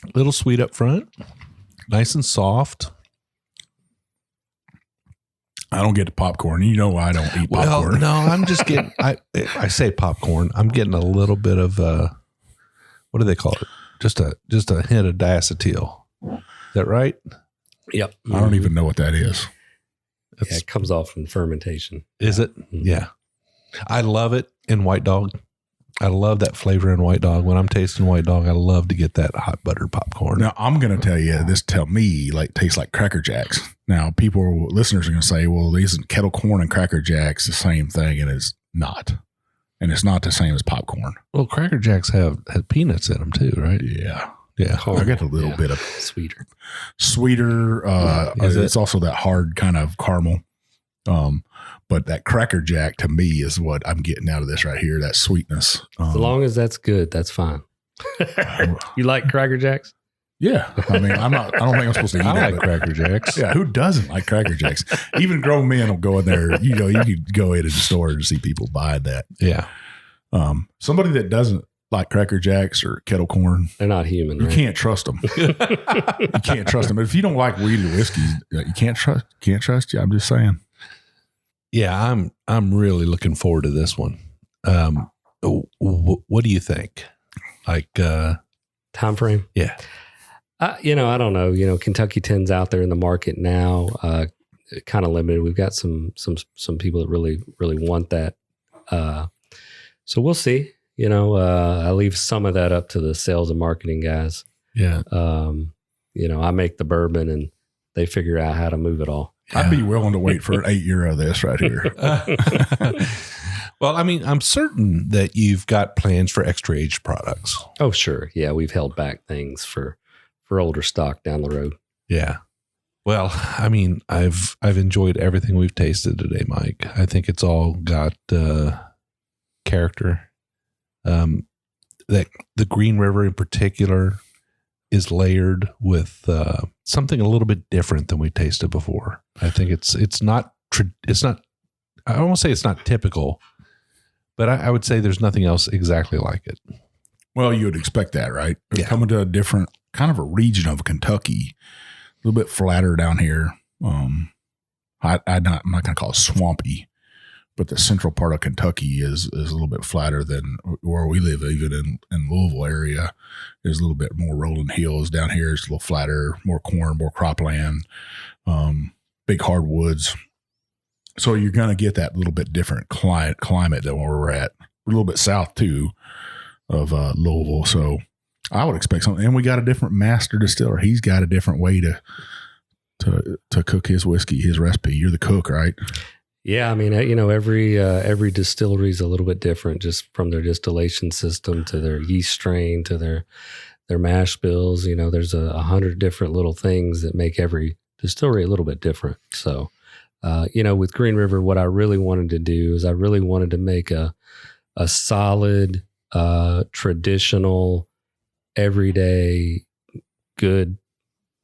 A little sweet up front, nice and soft. I don't get the popcorn. I don't eat popcorn. Well, no, I'm just getting, I say popcorn. I'm getting a little bit of, what do they call it? Just a hint of diacetyl. Is that right? Yep. I don't even know what that is. It comes off from fermentation. Is it? Mm-hmm. Yeah. I love it in White Dog. I love that flavor in White Dog. When I'm tasting White Dog, I love to get that hot buttered popcorn. Now, I'm going to tell you, this tastes like Cracker Jacks. Now, listeners are going to say, well, isn't kettle corn and Cracker Jacks the same thing? And it's not. And it's not the same as popcorn. Well, Cracker Jacks have peanuts in them too, right? Yeah. Yeah. I get a little bit of sweeter. It's also that hard kind of caramel. But that Cracker Jack to me is what I'm getting out of this right here. That sweetness. As long as that's good, that's fine. You like Cracker Jacks? Yeah. I mean, I don't think I'm supposed to eat I like Cracker Jacks. Yeah. Who doesn't like Cracker Jacks? Even grown men will go in there. You could go into the store and see people buying that. Yeah. Somebody that doesn't like Cracker Jacks or kettle corn, they're not human. You right? can't trust them. You can't trust them. But if you don't like wheated whiskeys, you can't trust you. I'm just saying. Yeah, I'm really looking forward to this one. What do you think? Like time frame? Yeah. I don't know. Kentucky 10's out there in the market now, kind of limited. We've got some people that really, really want that. So we'll see. I leave some of that up to the sales and marketing guys. Yeah. I make the bourbon and they figure out how to move it all. I'd be willing to wait for an 8 year of this right here. Well, I mean, I'm certain that you've got plans for extra aged products. Oh, sure. Yeah, we've held back things for older stock down the road. Yeah. Well, I mean, I've enjoyed everything we've tasted today, Mike. I think it's all got character. That the Green River in particular is layered with something a little bit different than we tasted before. I think it's not. I won't say it's not typical, but I would say there's nothing else exactly like it. Well, you would expect that, right? Yeah. Coming to a different kind of a region of Kentucky, a little bit flatter down here. I'm not going to call it swampy, but the central part of Kentucky is a little bit flatter than where we live. Even in Louisville area, there's a little bit more rolling hills. Down here it's a little flatter, more corn, more cropland, big hardwoods. So you're going to get that little bit different climate than where we're at. We're a little bit south too of Louisville, so I would expect something. And we got a different master distiller. He's got a different way to cook his whiskey, his recipe. You're the cook, right? Yeah, I mean, every distillery is a little bit different, just from their distillation system to their yeast strain to their mash bills. There's 100 different little things that make every distillery a little bit different. So, with Green River, what I really wanted to do is I really wanted to make a solid, traditional, everyday, good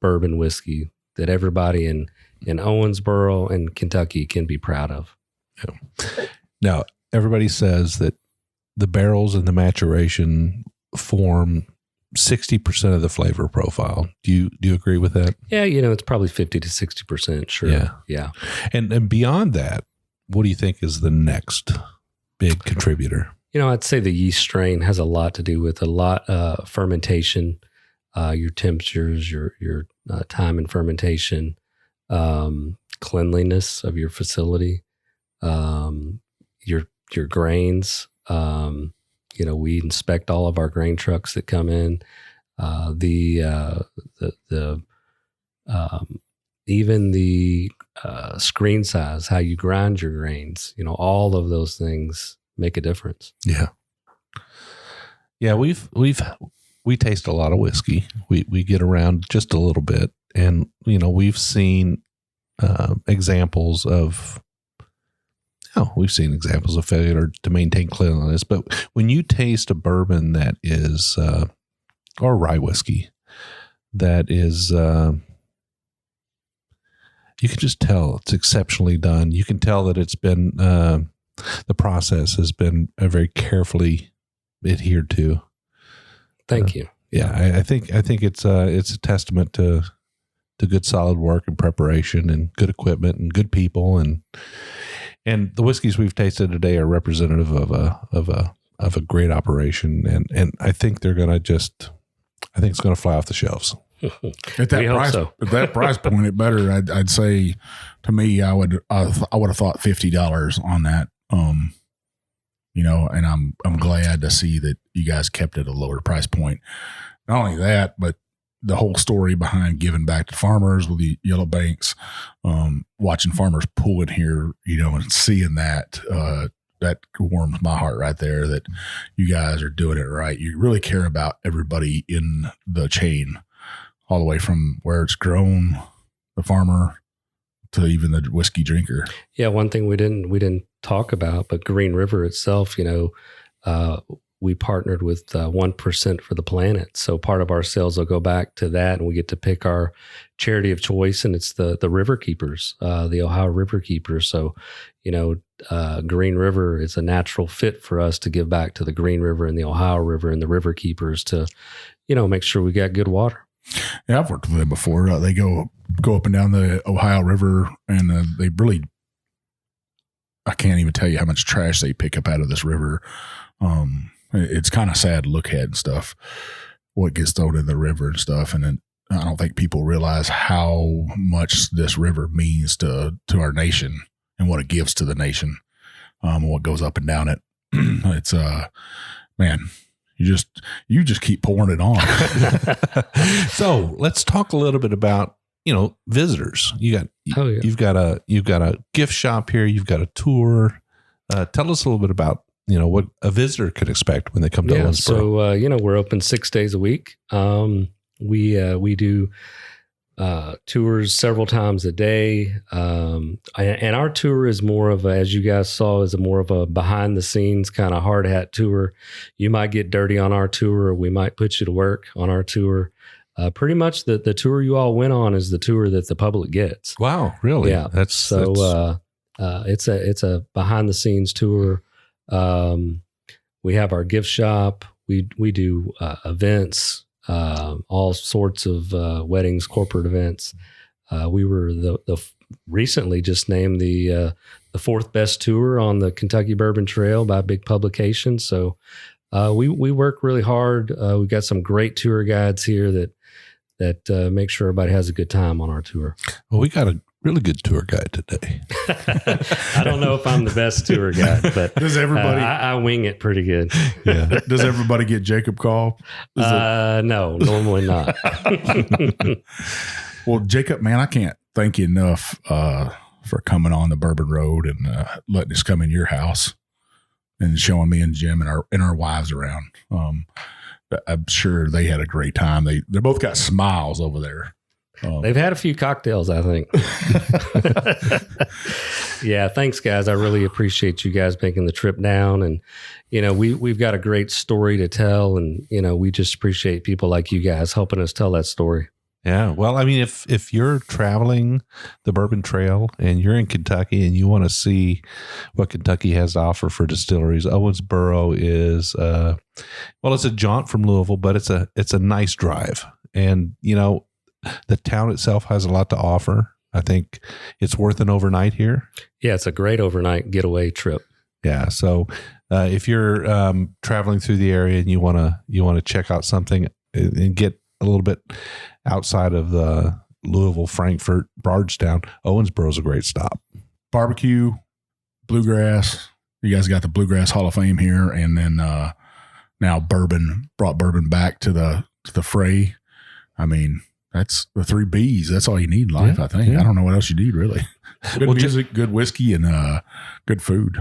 bourbon whiskey that everybody in Owensboro and Kentucky can be proud of. Yeah. Now, everybody says that the barrels and the maturation form 60% of the flavor profile. Do you agree with that? Yeah, it's probably 50 to 60%. Sure. Yeah. And beyond that, what do you think is the next big contributor? I'd say the yeast strain has a lot to do with fermentation, your temperatures, your time in fermentation, cleanliness of your facility, your grains. We inspect all of our grain trucks that come in. Even the screen size, how you grind your grains. All of those things make a difference. Yeah. Yeah, we taste a lot of whiskey. We get around just a little bit, and we've seen examples of failure to maintain cleanliness. But when you taste a bourbon that is or rye whiskey that is you can just tell it's exceptionally done. You can tell that it's been the process has been very carefully adhered to. Thank you. Yeah, I think it's a testament to good solid work and preparation and good equipment and good people, and the whiskeys we've tasted today are representative of a great operation, and I think they're gonna I think it's gonna fly off the shelves. At that price point, it better. I'd say, to me, I would have thought $50 on that. And I'm glad to see that you guys kept it a lower price point. Not only that, but the whole story behind giving back to farmers with the yellow banks, watching farmers pull in here, and seeing that warms my heart right there, that you guys are doing it right. You really care about everybody in the chain, all the way from where it's grown, the farmer, to even the whiskey drinker. Yeah, one thing we didn't talk about, but Green River itself, we partnered with 1% for the Planet. So part of our sales will go back to that, and we get to pick our charity of choice, and it's the River Keepers, the Ohio River Keepers. So, Green River is a natural fit for us to give back to the Green River and the Ohio River and the River Keepers to, make sure we got good water. Yeah, I've worked with them before. They go up and down the Ohio River, and they really, I can't even tell you how much trash they pick up out of this river. It's kind of sad to look at and stuff, what gets thrown in the river and stuff. And I don't think people realize how much this river means to our nation and what it gives to the nation, and what goes up and down it. It's man. You just keep pouring it on. So let's talk a little bit about, visitors. You've got a gift shop here. You've got a tour. Tell us a little bit about, what a visitor could expect when they come to Owensboro. So, we're open 6 days a week. We do tours several times a day. And our tour is more of as you guys saw, is more of a behind the scenes kind of hard hat tour. You might get dirty on our tour, or we might put you to work on our tour. Pretty much the tour you all went on is the tour that the public gets. Wow, really? Yeah. It's a behind the scenes tour. We have our gift shop. We do events, all sorts of weddings, corporate events. We were recently just named the fourth best tour on the Kentucky Bourbon Trail by a big publication. So we work really hard. We've got some great tour guides here that make sure everybody has a good time on our tour. Well, we got a really good tour guide today. I don't know if I'm the best tour guide, but does everybody? I wing it pretty good. Yeah. Does everybody get Jacob call? No, normally not. Well, Jacob, man, I can't thank you enough for coming on the Bourbon Road and letting us come in your house and showing me and Jim and our wives around. I'm sure they had a great time. They both got smiles over there. They've had a few cocktails, I think. Yeah, thanks, guys. I really appreciate you guys making the trip down. And, we've got a great story to tell. And, we just appreciate people like you guys helping us tell that story. Yeah. Well, I mean, if you're traveling the Bourbon Trail and you're in Kentucky and you want to see what Kentucky has to offer for distilleries, Owensboro is, it's a jaunt from Louisville, but it's a nice drive. And, the town itself has a lot to offer. I think it's worth an overnight here. Yeah, it's a great overnight getaway trip. Yeah. So if you're traveling through the area and you want to check out something and get a little bit outside of the Louisville, Frankfort, Bardstown, Owensboro is a great stop. Barbecue, bluegrass. You guys got the Bluegrass Hall of Fame here, and then now bourbon brought bourbon back to the fray. I mean, that's the 3 B's. That's all you need in life, I think. Yeah. I don't know what else you need, really. Good music, good whiskey, and good food.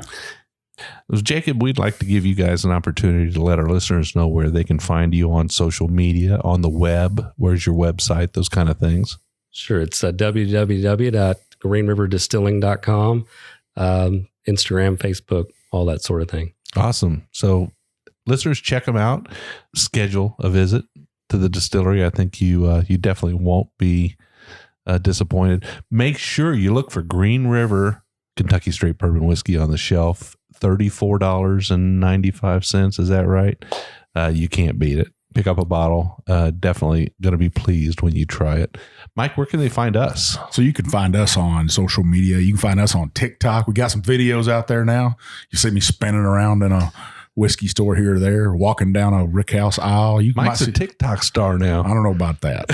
Jacob, we'd like to give you guys an opportunity to let our listeners know where they can find you on social media, on the web. Where's your website, those kind of things? Sure. It's www.greenriverdistilling.com, Instagram, Facebook, all that sort of thing. Awesome. So listeners, check them out. Schedule a visit to the distillery. I think you definitely won't be disappointed. Make sure you look for Green River Kentucky Straight Bourbon Whiskey on the shelf. $34.95. Is that right? You can't beat it. Pick up a bottle. Definitely going to be pleased when you try it. Mike, where can they find us? So you can find us on social media. You can find us on TikTok. We got some videos out there now. You see me spinning around in a whiskey store here or there, walking down a Rickhouse aisle. Mike's a TikTok star now. I don't know about that.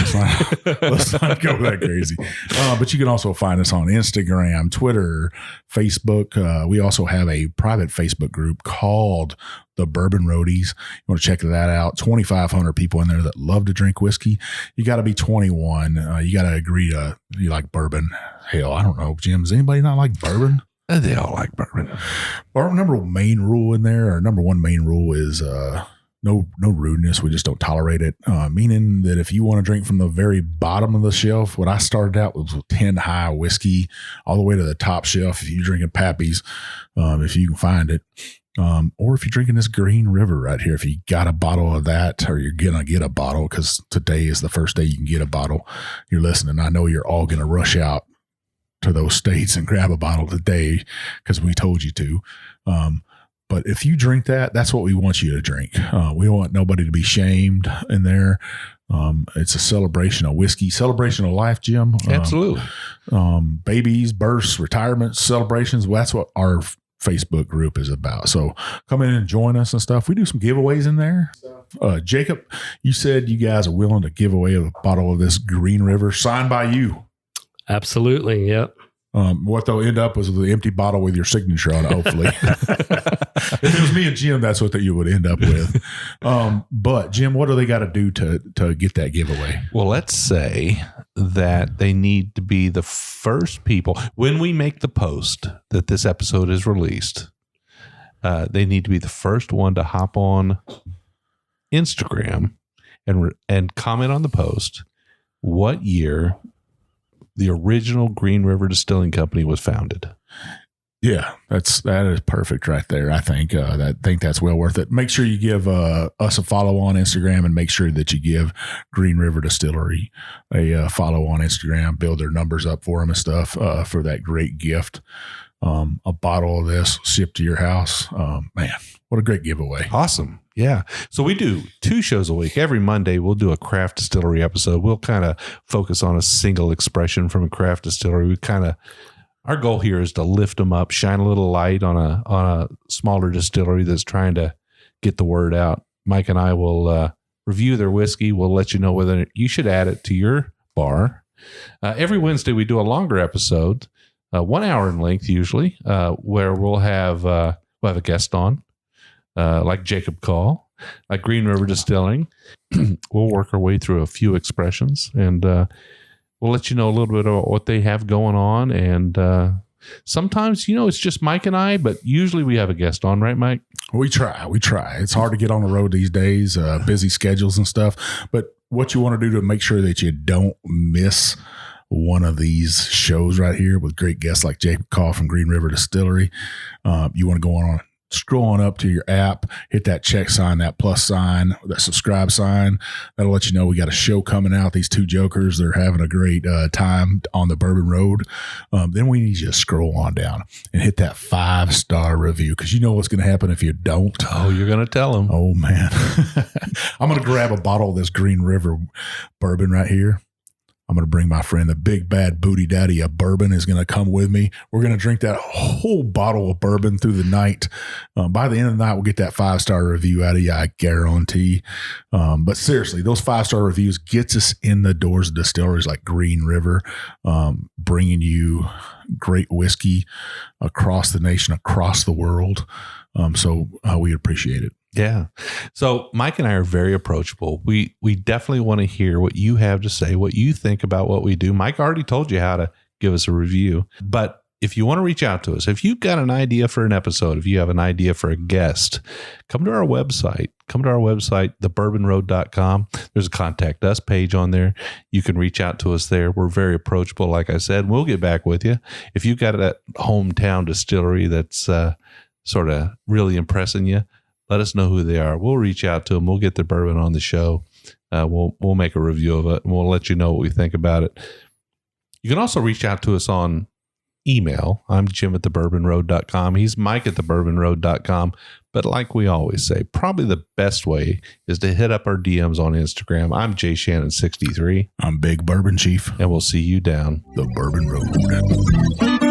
Let's not go that crazy. But you can also find us on Instagram, Twitter, Facebook. We also have a private Facebook group called the Bourbon Roadies. You want to check that out. 2,500 people in there that love to drink whiskey. You got to be 21. You got to agree you like bourbon. Hell, I don't know, Jim. Does anybody not like bourbon? They all like bourbon. Our number one main rule is no rudeness. We just don't tolerate it. Meaning that if you want to drink from the very bottom of the shelf, what I started out with 10 high whiskey all the way to the top shelf. If you're drinking Pappy's, if you can find it, or if you're drinking this Green River right here, if you got a bottle of that, or you're going to get a bottle, because today is the first day you can get a bottle. You're listening. I know you're all going to rush out to those states and grab a bottle today because we told you to. But if you drink that, that's what we want you to drink. We want nobody to be shamed in there. It's a celebration of whiskey, celebration of life, Jim. Absolutely. Babies, births, retirements, celebrations. Well, that's what our Facebook group is about. So come in and join us and stuff. We do some giveaways in there. Jacob, you said you guys are willing to give away a bottle of this Green River signed by you. Absolutely. Yep. What they'll end up is with an empty bottle with your signature on it, hopefully. If it was me and Jim, that's what you would end up with. But Jim, what do they got to do to get that giveaway? Well, let's say that they need to be the first people when we make the post that this episode is released. they need to be the first one to hop on Instagram and comment on the post what year the original Green River Distilling Company was founded. Yeah, that is perfect right there. I think that's well worth it. Make sure you give us a follow on Instagram, and make sure that you give Green River Distillery a follow on Instagram. Build their numbers up for them and stuff for that great gift. A bottle of this shipped to your house. Man, what a great giveaway! Awesome. Yeah. So we do 2 shows a week. Every Monday, we'll do a craft distillery episode. We'll kind of focus on a single expression from a craft distillery. Our goal here is to lift them up, shine a little light on a smaller distillery that's trying to get the word out. Mike and I will review their whiskey. We'll let you know whether you should add it to your bar. Every Wednesday, we do a longer episode, 1 hour in length usually, where we'll have a guest on. Like Jacob Call, like Green River Distilling. We'll work our way through a few expressions, and we'll let you know a little bit about what they have going on. And sometimes, it's just Mike and I, but usually we have a guest on, right, Mike? We try. It's hard to get on the road these days, busy schedules and stuff. But what you want to do to make sure that you don't miss one of these shows right here with great guests like Jacob Call from Green River Distillery, you want to go on scroll on up to your app, hit that check sign, that plus sign, that subscribe sign. That'll let you know we got a show coming out. These 2 jokers, they're having a great time on the Bourbon Road. Then we need you to scroll on down and hit that 5-star review, because you know what's going to happen if you don't. Oh, you're going to tell them. Oh, man. I'm going to grab a bottle of this Green River bourbon right here. I'm going to bring my friend, the big bad booty daddy of bourbon, is going to come with me. We're going to drink that whole bottle of bourbon through the night. By the end of the night, we'll get that 5-star review out of you, I guarantee. But seriously, those 5-star reviews gets us in the doors of distilleries like Green River, bringing you great whiskey across the nation, across the world. So we appreciate it. Yeah. So Mike and I are very approachable. We definitely want to hear what you have to say, what you think about what we do. Mike already told you how to give us a review, but if you want to reach out to us, if you've got an idea for an episode, if you have an idea for a guest, come to our website, thebourbonroad.com. There's a contact us page on there. You can reach out to us there. We're very approachable. Like I said, we'll get back with you. If you've got a hometown distillery that's sort of really impressing you, let us know who they are. We'll reach out to them. We'll get their bourbon on the show. We'll make a review of it, and we'll let you know what we think about it. You can also reach out to us on email. I'm Jim at thebourbonroad.com. He's Mike at thebourbonroad.com. But like we always say, probably the best way is to hit up our DMs on Instagram. I'm JShannon63. I'm Big Bourbon Chief. And we'll see you down the Bourbon Road.